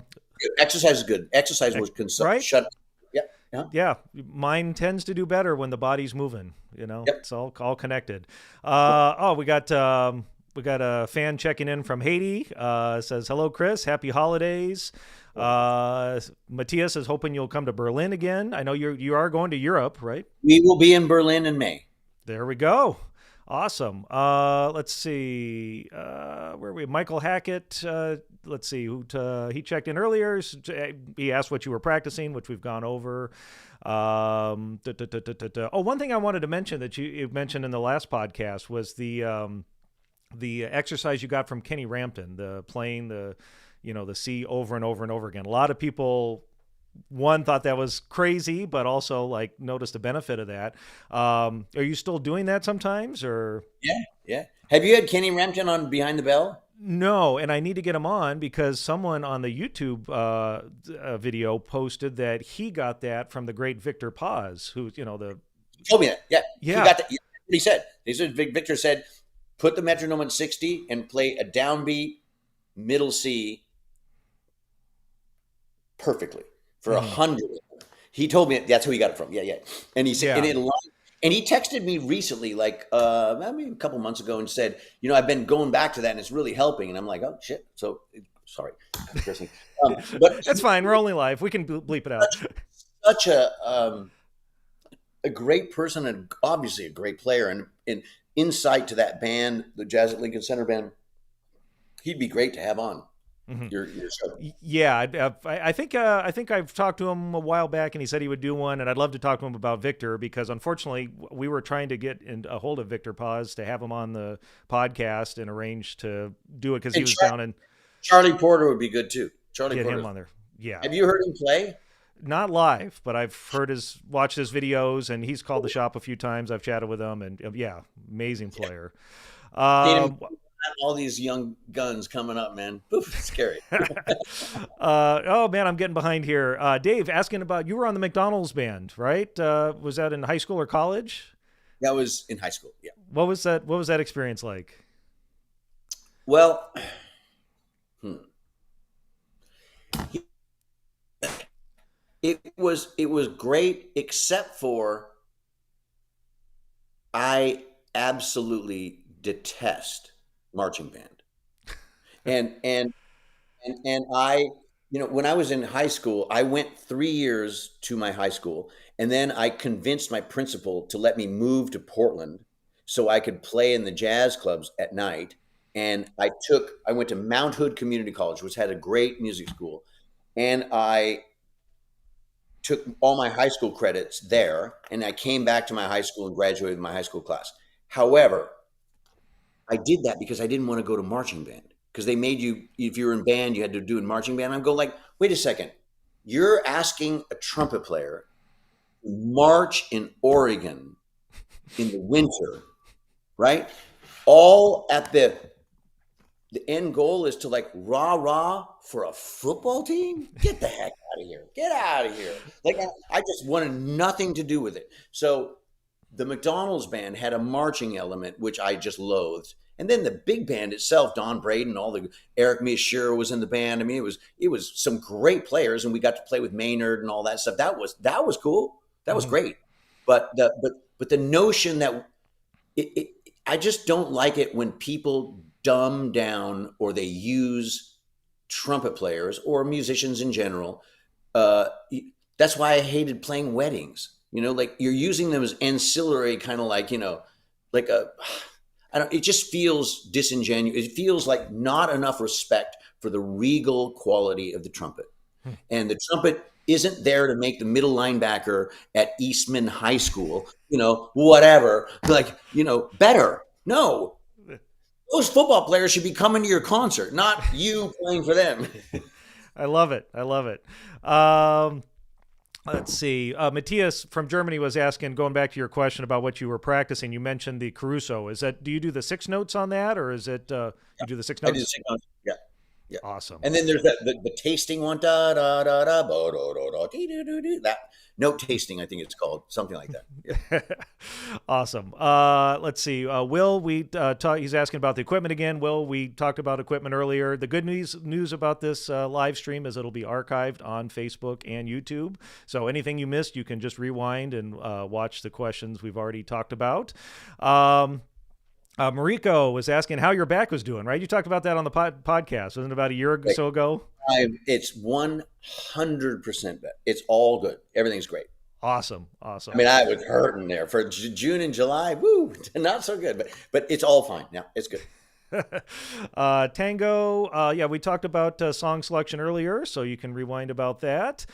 exercise is good. Exercise was Right? shut. Yeah, yeah, Yeah, mine tends to do better when the body's moving. yep. It's all connected. Oh, we got a fan checking in from Haiti. Says hello, Chris. Happy holidays. Matthias is hoping you'll come to Berlin again. I know you are going to Europe, right? We will be in Berlin in May. There we go. Awesome. Let's see. Where are we? Michael Hackett. Let's see. He checked in earlier. He asked what you were practicing, which we've gone over. Oh, one thing I wanted to mention that you mentioned in the last podcast was the exercise you got from Kenny Rampton, the playing the C over and over and over again. A lot of people, one, thought that was crazy, but also like noticed the benefit of that. Are you still doing that sometimes, or? Yeah, yeah. Have you had Kenny Rampton on Behind the Bell? No, and I need to get him on because someone on the YouTube video posted that he got that from the great Victor Paz, who the He told me that. Yeah, yeah. He got that. He said. Victor said, put the metronome at 60 and play a downbeat middle C perfectly for 100. He told me that's who he got it from. Yeah, yeah. And he said, and he texted me recently, like maybe a couple months ago, and said, I've been going back to that, and it's really helping. And I'm like, oh shit. So sorry, but that's fine. We're only live. We can bleep it out. Such a great person, and obviously a great player, and insight to that band, the Jazz at Lincoln Center band. He'd be great to have on. Your show. Yeah, I think I've talked to him a while back, and he said he would do one, and I'd love to talk to him about Victor, because unfortunately we were trying to get a hold of Victor Paz to have him on the podcast and arrange to do it because he was down in. Charlie Porter would be good too. Get him on there. Yeah. Have you heard him play? Not live, but I've watched his videos, and he's called the shop a few times. I've chatted with him, and yeah, amazing player. All these young guns coming up, man. Oof, scary. Oh man, I'm getting behind here. Dave asking about, you were on the McDonald's band, right? Was that in high school or college? That was in high school. Yeah. What was that experience like? Well, it was great, except for I absolutely detest marching band. And I, when I was in high school, I went 3 years to my high school, and then I convinced my principal to let me move to Portland so I could play in the jazz clubs at night. And I went to Mount Hood Community College, which had a great music school. And I took all my high school credits there, and I came back to my high school and graduated my high school class. However, I did that because I didn't want to go to marching band, because they made you, if you were in band, you had to do in marching band. I'm going like, wait a second. You're asking a trumpet player to march in Oregon in the winter, right? All at the end goal is to like rah for a football team? Get the heck out of here. Get out of here. Like, I just wanted nothing to do with it. So the McDonald's band had a marching element, which I just loathed. And then the big band itself, Don Braden, Eric Miashira was in the band. I mean, it was some great players, and we got to play with Maynard and all that stuff. That was cool. That was great. But the notion that I just don't like it when people dumb down, or they use trumpet players or musicians in general. That's why I hated playing weddings. Like you're using them as ancillary, kind of like, it just feels disingenuous. It feels like not enough respect for the regal quality of the trumpet. And the trumpet isn't there to make the middle linebacker at Eastman High School, whatever, better. No, those football players should be coming to your concert, not you playing for them. I love it. Let's see. Matthias from Germany was asking, going back to your question about what you were practicing. You mentioned the Caruso. Is that, do you do the six notes on that, or is it you do the six I do notes? sing on, yeah, yeah. Awesome. And then there's the tasting one, da da da da, bo do do do, dee, doo, doo, doo. That note tasting, I think it's called something like that. Yeah. Awesome. Let's see. Will, he's asking about the equipment again. Will, we talked about equipment earlier. The good news about this live stream is it'll be archived on Facebook and YouTube. So anything you missed, you can just rewind and watch the questions we've already talked about. Mariko was asking how your back was doing, right? You talked about that on the podcast. Wasn't it about a year or Like, so ago? it's 100% bet. It's all good. Everything's great. Awesome. I Awesome. mean, I was hurting there for June and July. Woo, not so good, but it's all fine now. It's good. Tango, yeah, we talked about song selection earlier, so you can rewind about that.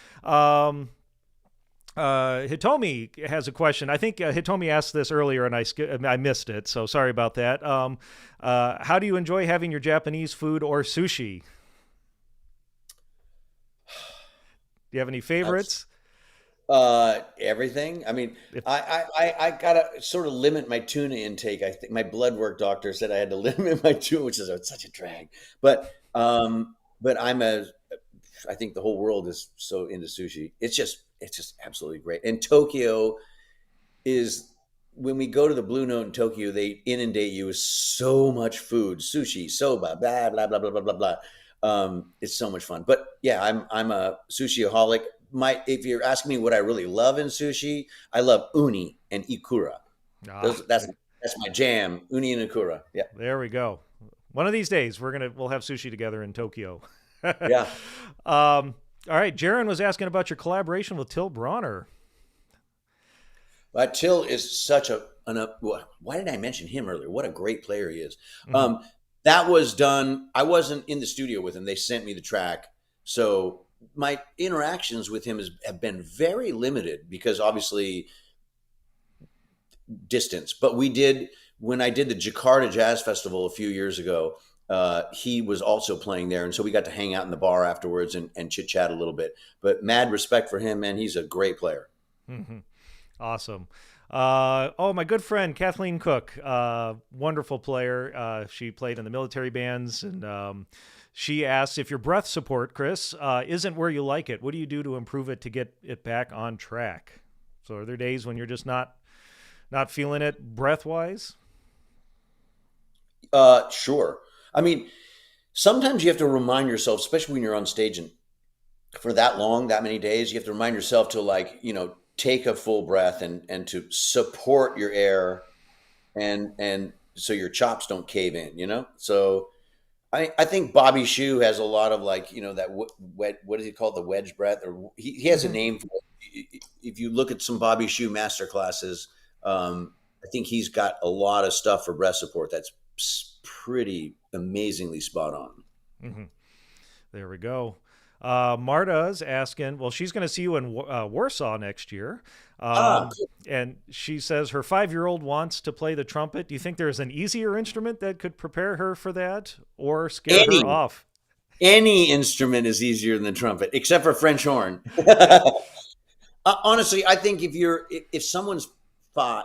Hitomi has a question. I think Hitomi asked this earlier, and I missed it, so sorry about that. How do you enjoy having your Japanese food or sushi? Do you have any favorites? Everything. I mean, If I gotta sort of limit my tuna intake. I think my blood work doctor said I had to limit my tuna, which is such a drag. But I think the whole world is so into sushi. It's just absolutely great. And Tokyo is when we go to the Blue Note in Tokyo, they inundate you with so much food, sushi, soba, blah blah blah blah blah blah blah. It's so much fun. But yeah, I'm a sushiaholic. If you're asking me what I really love in sushi, I love uni and ikura. ah, That's my jam. Uni and ikura. Yeah, there we go. One of these days, we'll have sushi together in Tokyo. yeah. All right, Jaron was asking about your collaboration with Till Bronner. But Till is such why did I mention him earlier? What a great player he is. Hmm. That was done. I wasn't in the studio with him. They sent me the track. So my interactions with him have been very limited because obviously distance. But when I did the Jakarta Jazz Festival a few years ago, he was also playing there. And so we got to hang out in the bar afterwards and chit chat a little bit. But mad respect for him, man. He's a great player. Hmm. Awesome. Oh, my good friend Kathleen Cook, wonderful player. She played in the military bands, and she asks if your breath support, Chris, isn't where you like it. What do you do to improve it to get it back on track? So, are there days when you're just not feeling it breath wise? Sure. I mean, sometimes you have to remind yourself, especially when you're on stage and for that long, that many days, you have to remind yourself to take a full breath and to support your air and so your chops don't cave in. So I think Bobby Shue has a lot of that what is he called, the wedge breath, or he has a Hmm. name for it. If you look at some Bobby Shue master classes, I think he's got a lot of stuff for breath support that's pretty amazingly spot on. Hmm. There we go. Marta's asking, well, she's going to see you in Warsaw next year. Ah, And she says her 5-year-old wants to play the trumpet. Do you think there's an easier instrument that could prepare her for that or scare her any off? any instrument is easier than the trumpet, except for French horn. Honestly, I think if someone's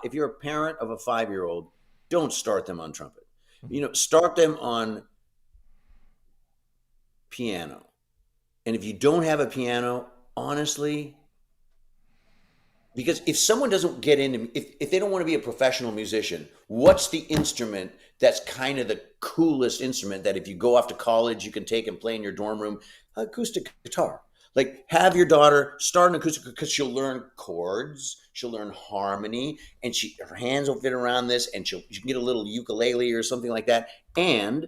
if you're a parent of a 5-year-old, don't start them on trumpet. Start them on piano. And if you don't have a piano, honestly, because if someone doesn't get into, if they don't want to be a professional musician, what's the instrument that's kind of the coolest instrument that if you go off to college, you can take and play in your dorm room? Acoustic guitar. Like, have your daughter start an acoustic because she'll learn chords, she'll learn harmony, and her hands will fit around this, and she can get a little ukulele or something like that. And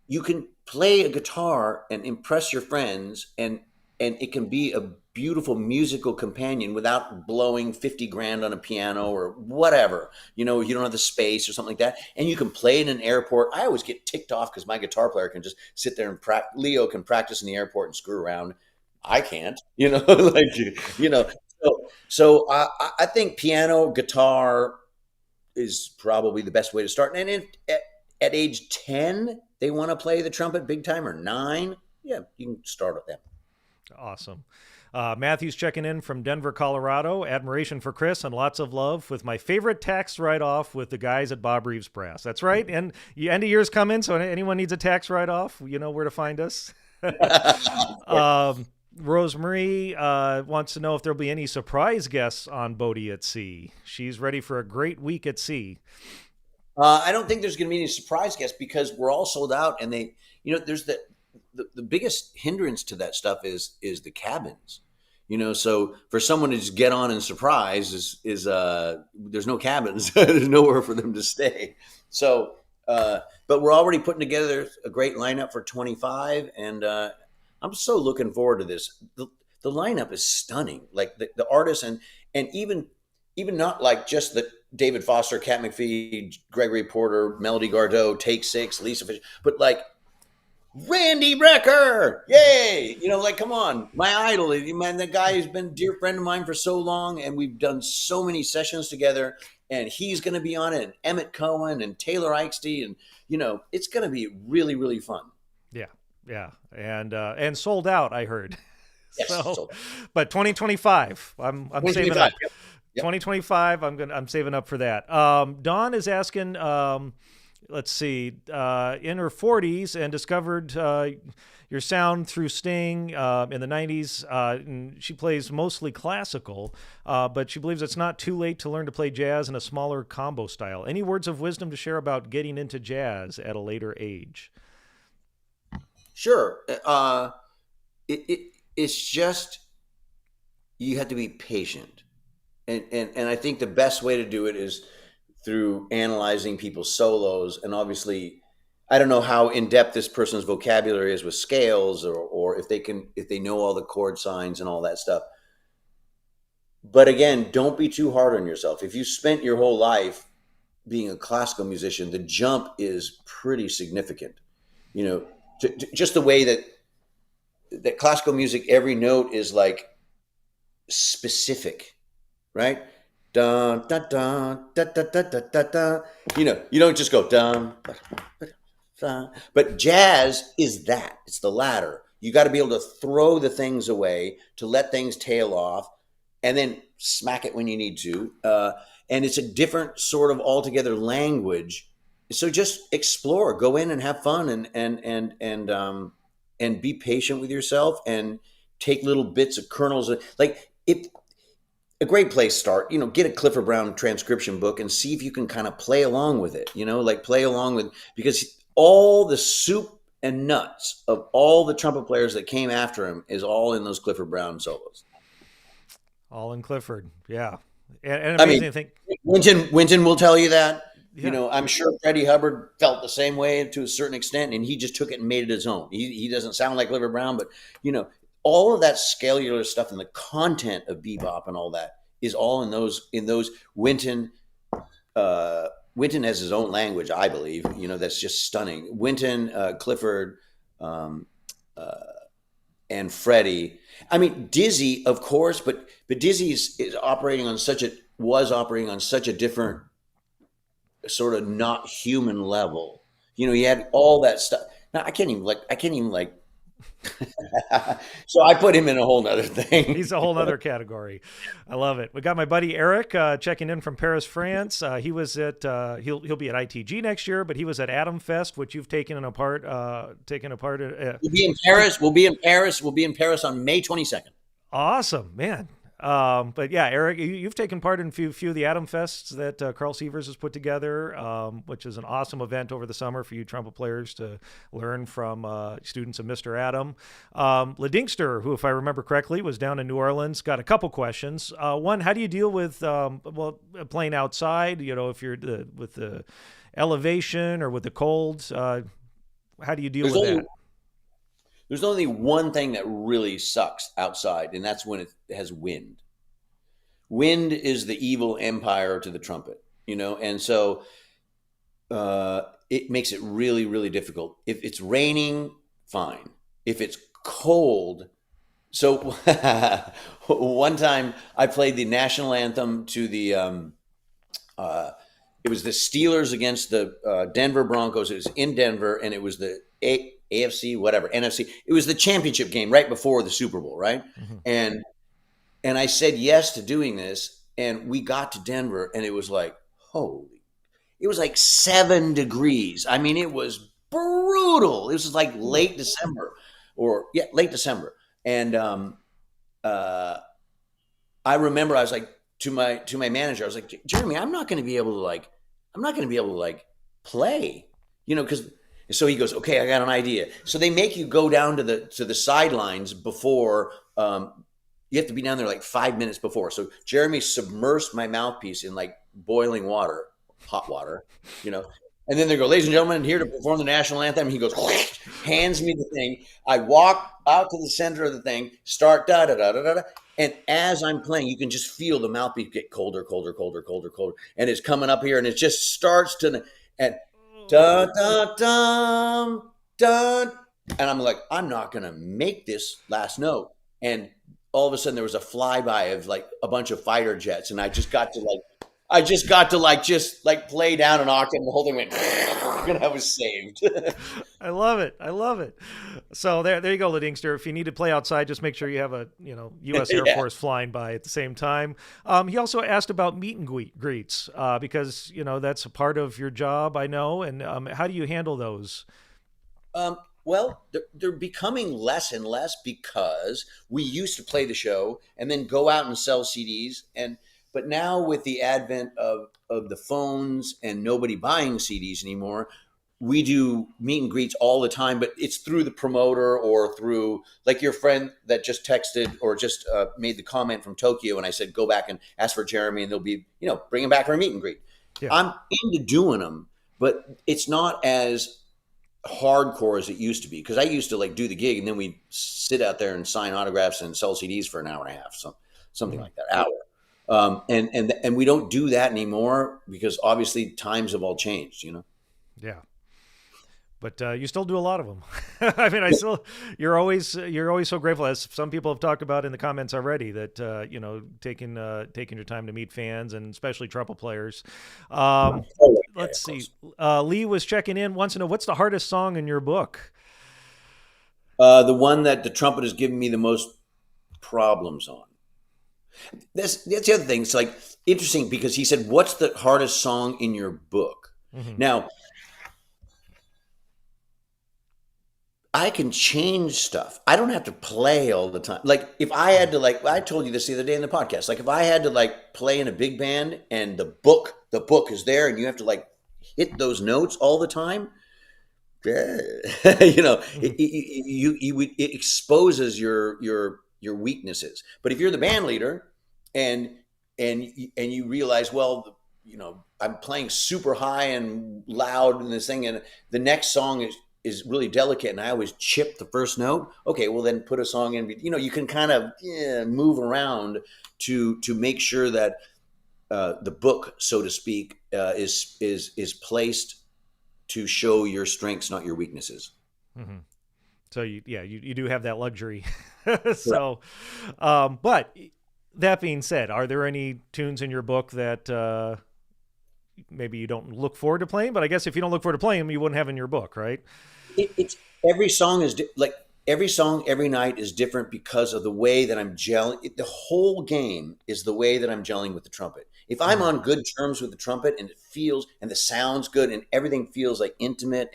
you can play a guitar and impress your friends, and it can be a beautiful musical companion without blowing 50 grand on a piano or whatever. You don't have the space or something like that, and you can play in an airport. I always get ticked off because my guitar player can just sit there and Leo can practice in the airport and screw around. I can't. like you know so I think piano, guitar is probably the best way to start. And at age 10, they want to play the trumpet big time, or 9, yeah, you can start with them. Awesome. Matthew's checking in from Denver, Colorado. Admiration for Chris and lots of love with my favorite tax write-off with the guys at Bob Reeves Brass. That's right. And the end of year's coming, so anyone needs a tax write-off, you know where to find us. Rosemarie wants to know if there'll be any surprise guests on Botti at Sea. She's ready for a great week at sea. I don't think there's going to be any surprise guests because we're all sold out, and there's the biggest hindrance to that stuff is the cabins. So for someone to just get on and surprise is there's no cabins, there's nowhere for them to stay. So, but we're already putting together a great lineup for 25, and I'm so looking forward to this. The lineup is stunning, like the artists and even not like just the David Foster, Cat McPhee, Gregory Porter, Melody Gardot, Take Six, Lisa Fisher, but like Randy Brecker, yay! Like, come on, my idol, man. That guy has been a dear friend of mine for so long, and we've done so many sessions together. And he's going to be on it, and Emmett Cohen and Taylor Eichste, and it's going to be really, really fun. Yeah, and sold out, I heard. Yes, so, but 2025, I'm saving up. Yep. 2025, I'm saving up for that. Dawn is asking. Let's see, in her 40s and discovered your sound through Sting in the 90s. And she plays mostly classical, but she believes it's not too late to learn to play jazz in a smaller combo style. Any words of wisdom to share about getting into jazz at a later age? Sure. It's just, you have to be patient. And I think the best way to do it is through analyzing people's solos. And obviously, I don't know how in depth this person's vocabulary is with scales or if they know all the chord signs and all that stuff. But again, don't be too hard on yourself. If you spent your whole life being a classical musician, the jump is pretty significant. Just the way that classical music, every note is like specific, right? Dun, dun, dun, dun, dun, dun, dun, dun, dun. You don't just go dun, dun. But jazz is that. It's the latter. You got to be able to throw the things away, to let things tail off, and then smack it when you need to. And it's a different sort of altogether language. So just explore, go in and have fun, and be patient with yourself, and take little bits of kernels. Like it. A great place to start, get a Clifford Brown transcription book and see if you can kind of play along with it, because all the soup and nuts of all the trumpet players that came after him is all in those Clifford Brown solos. All in Clifford. Yeah. And amazing thing. Wynton will tell you that. Yeah. I'm sure Freddie Hubbard felt the same way to a certain extent, and he just took it and made it his own. He doesn't sound like Clifford Brown, but all of that scalar stuff and the content of bebop and all that is all in those Wynton. Wynton has his own language, I believe, that's just stunning. Wynton, Clifford, and Freddie. I mean, Dizzy, of course, but Dizzy was operating on such a different sort of not human level. He had all that stuff. Now I can't even so I put him in a whole nother thing. He's a whole nother category. I love it. We got my buddy Eric checking in from Paris, France. He was at he'll be at ITG next year, but he was at Atom Fest, which you've taken apart. We'll be in Paris. We'll be in Paris on May 22nd. Awesome, man. But yeah, Eric, you've taken part in a few of the Atom Fests that Carl Sievers has put together, which is an awesome event over the summer for you trumpet players to learn from students of Mr. Adam. Ledingster, who, if I remember correctly, was down in New Orleans, got a couple questions. One, how do you deal with playing outside? If you're with the elevation or with the cold, how do you deal with that? There's only one thing that really sucks outside, and that's when it has wind. Wind is the evil empire to the trumpet, and so it makes it really, really difficult. If it's raining, fine. If it's cold, so one time I played the national anthem to the it was the Steelers against the Denver Broncos. It was in Denver, and it was the AFC, whatever, NFC. It was the championship game right before the Super Bowl, right? Mm-hmm. And I said yes to doing this, and we got to Denver, and it was like, holy, it was like 7 degrees. I mean, it was brutal. It was like late December, late December. And I remember I was like to my manager, I was like, Jeremy, I'm not going to be able to like play, because so he goes, okay, I got an idea. So they make you go down to the sidelines before. You have to be down there like 5 minutes before. So Jeremy submersed my mouthpiece in like boiling water, hot water, And then they go, ladies and gentlemen, here to perform the national anthem. He goes, hands me the thing. I walk out to the center of the thing, start da da da da da. And as I'm playing, you can just feel the mouthpiece get colder, colder, colder, colder, colder. And it's coming up here, and it just starts to, and da da da da. And I'm like, I'm not going to make this last note. And all of a sudden there was a flyby of like a bunch of fighter jets. And I just got to play down an octave, and the whole thing went, and I was saved. I love it. I love it. So there you go, Ladingster. If you need to play outside, just make sure you have a, U.S. Air Yeah. Force flying by at the same time. He also asked about meet and greets, because, that's a part of your job, I know. And how do you handle those? Well, they're becoming less and less, because we used to play the show and then go out and sell CDs. But now with the advent of the phones and nobody buying CDs anymore, we do meet and greets all the time, but it's through the promoter or through like your friend that just texted or just made the comment from Tokyo. And I said, go back and ask for Jeremy, and they'll be, bring him back for a meet and greet. Yeah. I'm into doing them, but it's not as hardcore as it used to be, because I used to like do the gig and then we sit out there and sign autographs and sell CDs for an hour and a half, something like that, hour. And we don't do that anymore, because obviously times have all changed, Yeah. But you still do a lot of them. I mean, you're always so grateful, as some people have talked about in the comments already, that taking your time to meet fans, and especially trumpet players. Let's see. Lee was checking in, wants to know, what's the hardest song in your book? The one that the trumpet has given me the most problems on. That's the other thing. It's like interesting, because he said, what's the hardest song in your book? Mm-hmm. Now, I can change stuff. I don't have to play all the time. Like if I had to, like, I told you this the other day in the podcast, like if I had to like play in a big band and the book is there and you have to like hit those notes all the time, it exposes your weaknesses. But if you're the band leader and you realize, well, I'm playing super high and loud in this thing, and the next song is really delicate, and I always chip the first note. Okay, well then put a song in. You can kind of move around to make sure that the book, so to speak, is placed to show your strengths, not your weaknesses. Mm-hmm. So you do have that luxury. So, but that being said, are there any tunes in your book that maybe you don't look forward to playing? But I guess if you don't look forward to playing them, you wouldn't have in your book, right? It's every song is like every song every night is different, because of the way that I'm gelling. The whole game is the way that I'm gelling with the trumpet. If I'm on good terms with the trumpet and it feels, and the sound's good and everything feels like intimate,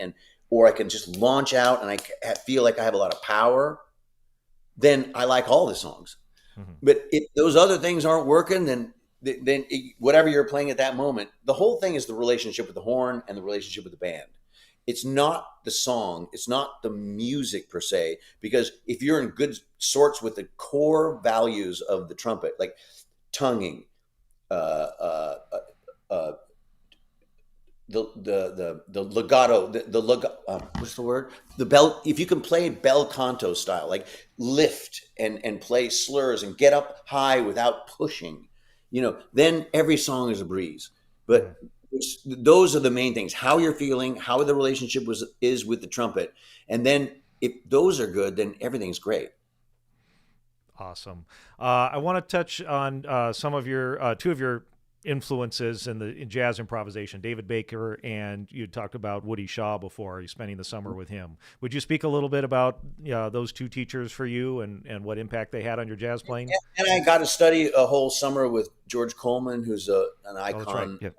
or I can just launch out and I feel like I have a lot of power, then I like all the songs. Mm-hmm. But if those other things aren't working, then whatever you're playing at that moment, the whole thing is the relationship with the horn and the relationship with the band. It's not the song. It's not the music per se, because if you're in good sorts with the core values of the trumpet, like tonguing, the legato, what's the word? The bel. If you can play bel canto style, like lift and play slurs and get up high without pushing, then every song is a breeze. But those are the main things: how you're feeling, how the relationship is with the trumpet, and then if those are good, then everything's great. Awesome. I want to touch on some of your two of your influences in jazz improvisation, David Baker, and you talked about Woody Shaw before. You're spending the summer with him. Would you speak a little bit about those two teachers for you and what impact they had on your jazz playing? And I got to study a whole summer with George Coleman, who's an Oh, that's right. icon, Yeah.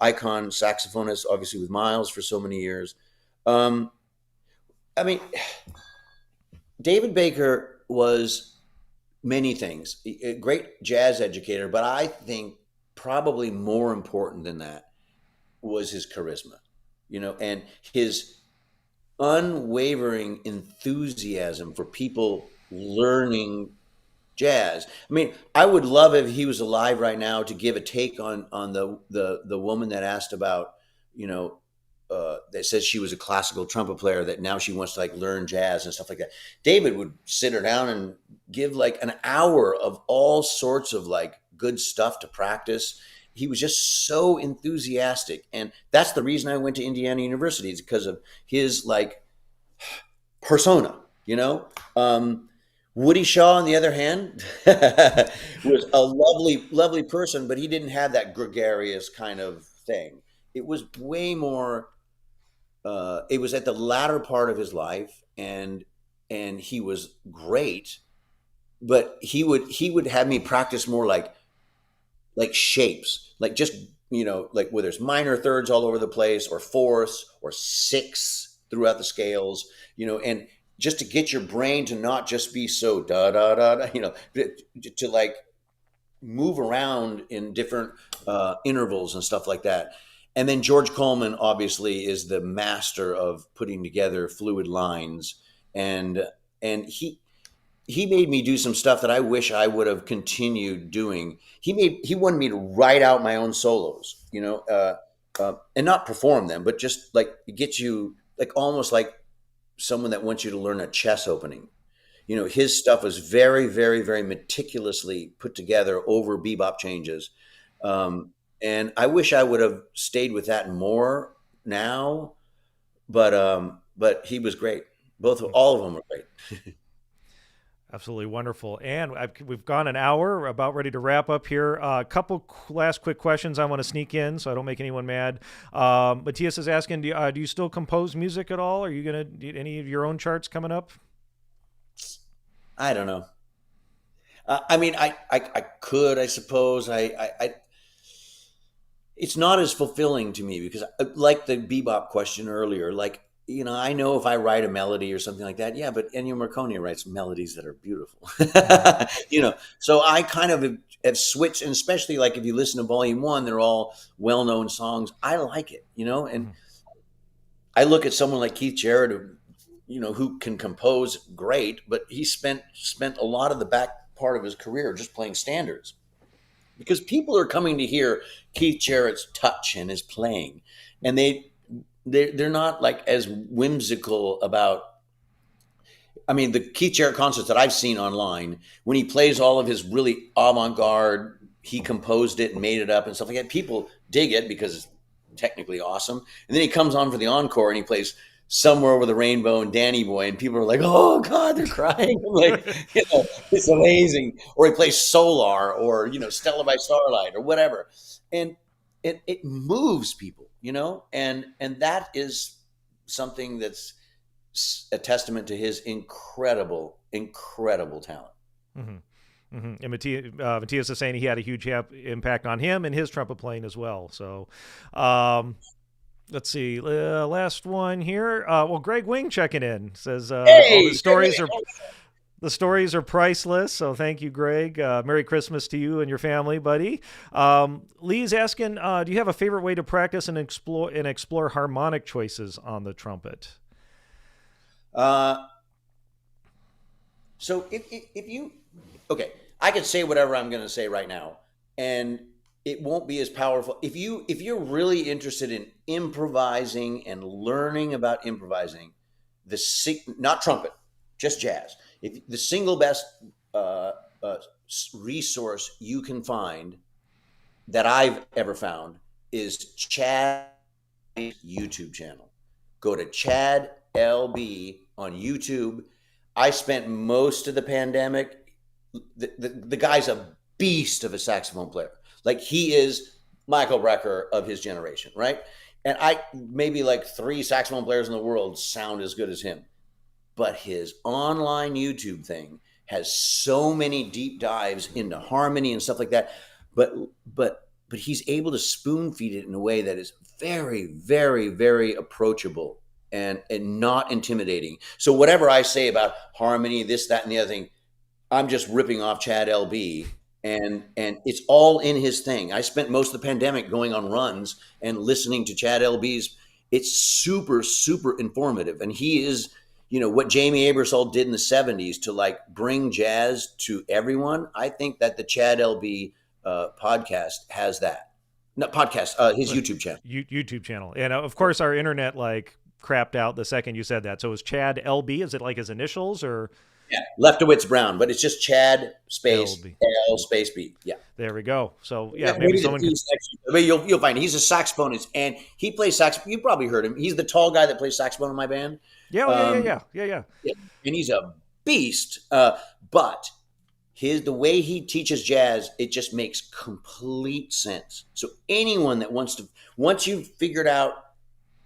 icon saxophonist, obviously with Miles for so many years. Um, I mean, David Baker was many things, a great jazz educator, but I think probably more important than that was his charisma, and his unwavering enthusiasm for people learning jazz. I mean, I would love if he was alive right now to give a take on the woman that asked about, that says she was a classical trumpet player that now she wants to like learn jazz and stuff like that. David would sit her down and give like an hour of all sorts of like good stuff to practice. He was just so enthusiastic, and that's the reason I went to Indiana University, is because of his like persona, Woody Shaw, on the other hand, was a lovely, lovely person, but he didn't have that gregarious kind of thing. It was way more. It was at the latter part of his life, and he was great, but he would have me practice more like shapes, like just like where there's minor thirds all over the place, or fourths, or sixths throughout the scales, and just to get your brain to not just be so da da da, da to like move around in different intervals and stuff like that. And then George Coleman obviously is the master of putting together fluid lines, and he made me do some stuff that I wish I would have continued doing. He wanted me to write out my own solos, and not perform them, but just like get you like almost like someone that wants you to learn a chess opening. His stuff was very, very, very meticulously put together over bebop changes. And I wish I would have stayed with that more now, but he was great. All of them were great. Absolutely wonderful. And we've gone an hour. We're about ready to wrap up here. A couple last quick questions I want to sneak in so I don't make anyone mad. Matthias is asking, do you still compose music at all? Are you going to do any of your own charts coming up? I don't know. I mean, I could, I suppose. It's not as fulfilling to me because, like the bebop question earlier, like, I know if I write a melody or something like that, yeah, but Ennio Morricone writes melodies that are beautiful. Mm-hmm. So I kind of have switched, and especially like if you listen to Volume 1, they're all well-known songs. I like it, and Mm-hmm. I look at someone like Keith Jarrett, who can compose great, but he spent a lot of the back part of his career just playing standards, because people are coming to hear Keith Jarrett's touch and his playing, and they're not like as whimsical about. I mean, the Keith Jarrett concerts that I've seen online, when he plays all of his really avant-garde, he composed it and made it up and stuff like that, people dig it because it's technically awesome. And then he comes on for the encore and he plays Somewhere Over the Rainbow and Danny Boy, and people are like, "Oh God, they're crying!" Like, it's amazing. Or he plays Solar, or Stella by Starlight, or whatever, and it moves people, and that is something that's a testament to his incredible, incredible talent. Mm-hmm. Mm-hmm. And Matthias is saying he had a huge impact on him and his trumpet playing as well. So, let's see. Last one here. Well, Greg Wing checking in says, "Oh, Hey, the stories are priceless." So thank you, Greg. Merry Christmas to you and your family, buddy. Lee's asking, do you have a favorite way to practice and explore harmonic choices on the trumpet? So if you, okay, I could say whatever I'm going to say right now, and it won't be as powerful. If you're really interested in improvising and learning about improvising, not trumpet, just jazz. If the single best resource you can find that I've ever found is Chad's YouTube channel. Go to Chad LB on YouTube. I spent most of the pandemic. The guy's a beast of a saxophone player. Like he is Michael Brecker of his generation, right? And I maybe like 3 saxophone players in the world sound as good as him. But his online YouTube thing has so many deep dives into harmony and stuff like that. But but he's able to spoon feed it in a way that is very, very, very approachable and not intimidating. So whatever I say about harmony, this, that, and the other thing, I'm just ripping off Chad LB, and it's all in his thing. I spent most of the pandemic going on runs and listening to Chad LB's. It's super, super informative, and he is, what Jamie Abersol did in the 70s to like bring jazz to everyone. I think that the Chad LB podcast has that. Not podcast, his YouTube channel. YouTube channel. And of course, our internet like crapped out the second you said that. So it was Chad LB. Is it like his initials or? Yeah, Leftowitz Brown, but it's just Chad space LB. L space B. Yeah, there we go. So yeah, maybe someone can. But you'll find he's a saxophonist, and he plays saxophone. You probably heard him. He's the tall guy that plays saxophone in my band. Yeah. And he's a beast. But the way he teaches jazz, it just makes complete sense. So anyone that once you've figured out,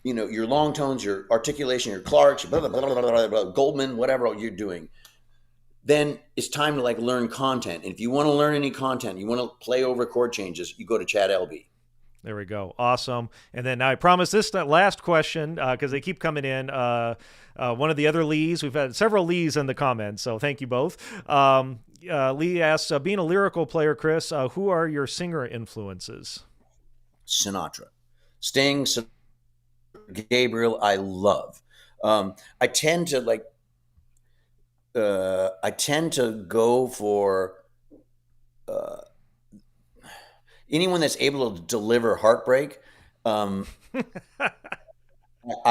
your long tones, your articulation, your Clarks, your blah, blah, blah, blah, blah, blah, Goldman, whatever you're doing, then it's time to like learn content. And if you want to learn any content, you want to play over chord changes, you go to Chad LB. There we go. Awesome. And then I promise this last question, because they keep coming in. One of the other Lees, we've had several Lees in the comments, so thank you both. Lee asks, being a lyrical player, Chris, who are your singer influences? Sinatra. Sting, Gabriel, I love. I tend to go for anyone that's able to deliver heartbreak. I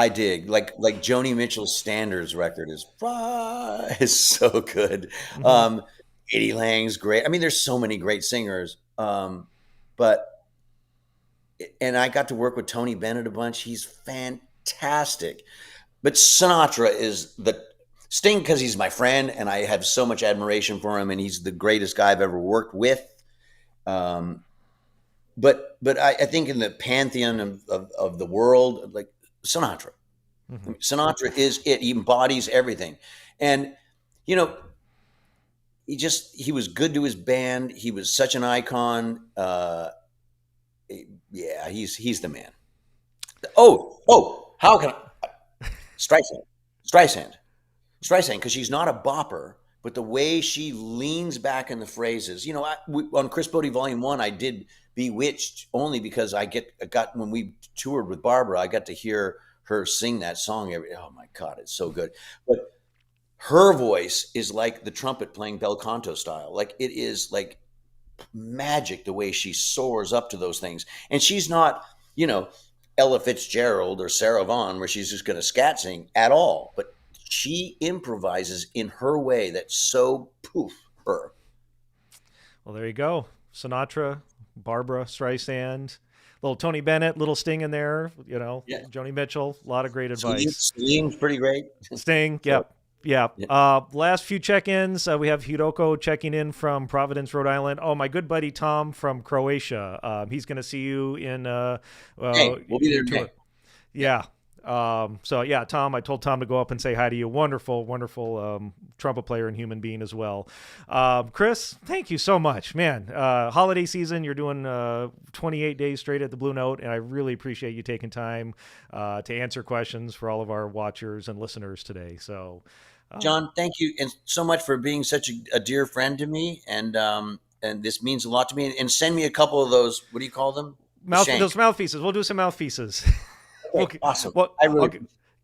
dig like Joni Mitchell's Standards record is so good. Eddie Lang's great. I mean, there's so many great singers. And I got to work with Tony Bennett a bunch. He's fantastic. But Sinatra is the Sting because he's my friend and I have so much admiration for him and he's the greatest guy I've ever worked with. But I think in the pantheon of the world, like Sinatra. I mean, Sinatra is it. He embodies everything. And, he was good to his band. He was such an icon. Yeah, he's the man. Oh, how can I? Streisand, because she's not a bopper, but the way she leans back in the phrases. On Chris Botti Volume 1, I did Bewitched only because I got when we toured with Barbara, I got to hear her sing that song oh my God, it's so good. But her voice is like the trumpet playing bel canto style. Like it is like magic the way she soars up to those things. And she's not, Ella Fitzgerald or Sarah Vaughan where she's just going to scat sing at all. But she improvises in her way that's so her. Well, there you go. Sinatra, Barbara Streisand, little Tony Bennett, little Sting in there, Joni Mitchell, a lot of great advice. Sting's pretty great. Sting, yep. Yeah. Last few check-ins. We have Hiroko checking in from Providence, Rhode Island. Oh, my good buddy Tom from Croatia. He's going to see you in. Hey, we'll be there today. Yeah. So yeah, Tom. I told Tom to go up and say hi to you. Wonderful, wonderful trumpet player and human being as well. Chris, thank you so much, man. Holiday season, you're doing 28 days straight at the Blue Note, and I really appreciate you taking time to answer questions for all of our watchers and listeners today. So. John, thank you and so much for being such a dear friend to me, and this means a lot to me. And send me a couple of those. What do you call them? Those mouthpieces. We'll do some mouthpieces. Okay, awesome. Well, I'll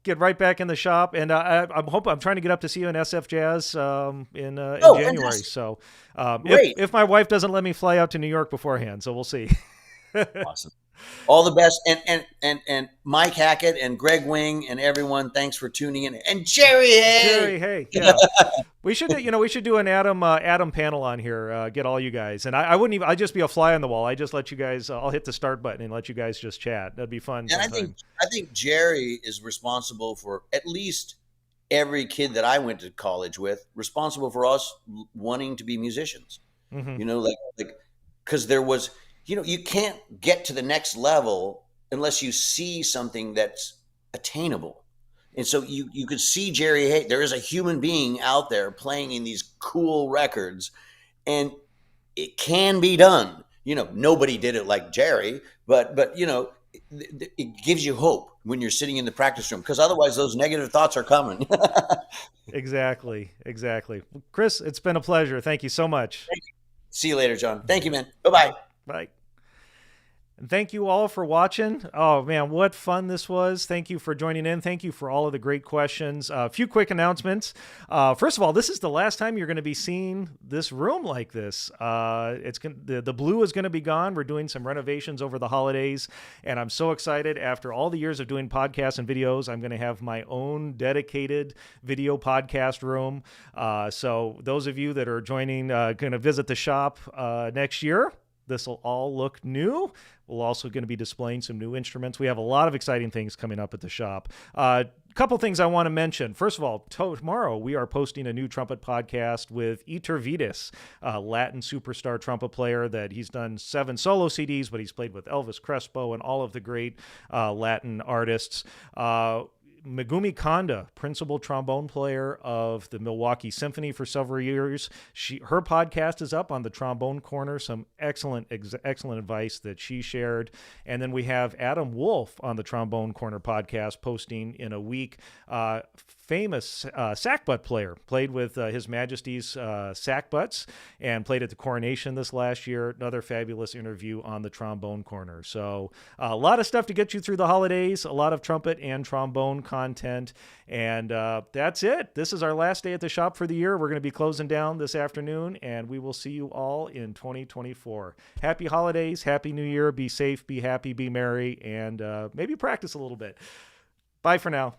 get right back in the shop, and I'm trying to get up to see you in SF Jazz in January. Fantastic. So, Great. if my wife doesn't let me fly out to New York beforehand, so we'll see. Awesome. All the best, and Mike Hackett and Greg Wing and everyone. Thanks for tuning in. And Jerry Hay. Yeah. we should do an Adam panel on here. Get all you guys, and I wouldn't even. I'd just be a fly on the wall. I just let you guys. I'll hit the start button and let you guys just chat. That'd be fun. And I think Jerry is responsible for at least every kid that I went to college with. Responsible for us wanting to be musicians. Like because there was. you can't get to the next level unless you see something that's attainable. And so you could see Jerry Hay. There is a human being out there playing in these cool records, and it can be done. Nobody did it like Jerry, but it gives you hope when you're sitting in the practice room, because otherwise those negative thoughts are coming. Exactly. Well, Chris, it's been a pleasure. Thank you so much. See you later, John. Thank you, man. Bye-bye. Bye. And thank you all for watching. Oh man, what fun this was. Thank you for joining in. Thank you for all of the great questions. A few quick announcements. First of all, this is the last time you're going to be seeing this room like this. The blue is going to be gone. We're doing some renovations over the holidays, and I'm so excited. After all the years of doing podcasts and videos, I'm going to have my own dedicated video podcast room. So those of you that are joining, going to visit the shop next year, this will all look new. We're also going to be displaying some new instruments. We have a lot of exciting things coming up at the shop. Couple things I want to mention. First of all, tomorrow we are posting a new trumpet podcast with Iter Vitas, a Latin superstar trumpet player that he's done 7 solo CDs, but he's played with Elvis Crespo and all of the great Latin artists. Megumi Kanda, principal trombone player of the Milwaukee Symphony for several years. Her podcast is up on the Trombone Corner. Some excellent advice that she shared. And then we have Adam Wolf on the Trombone Corner podcast posting in a week. Famous sackbut player, played with His Majesty's sackbuts and played at the coronation this last year. Another fabulous interview on the Trombone Corner. So a lot of stuff to get you through the holidays, a lot of trumpet and trombone content. And that's it. This is our last day at the shop for the year. We're going to be closing down this afternoon, and we will see you all in 2024. Happy holidays, happy new year. Be safe, be happy, be merry, and maybe practice a little bit. Bye for now.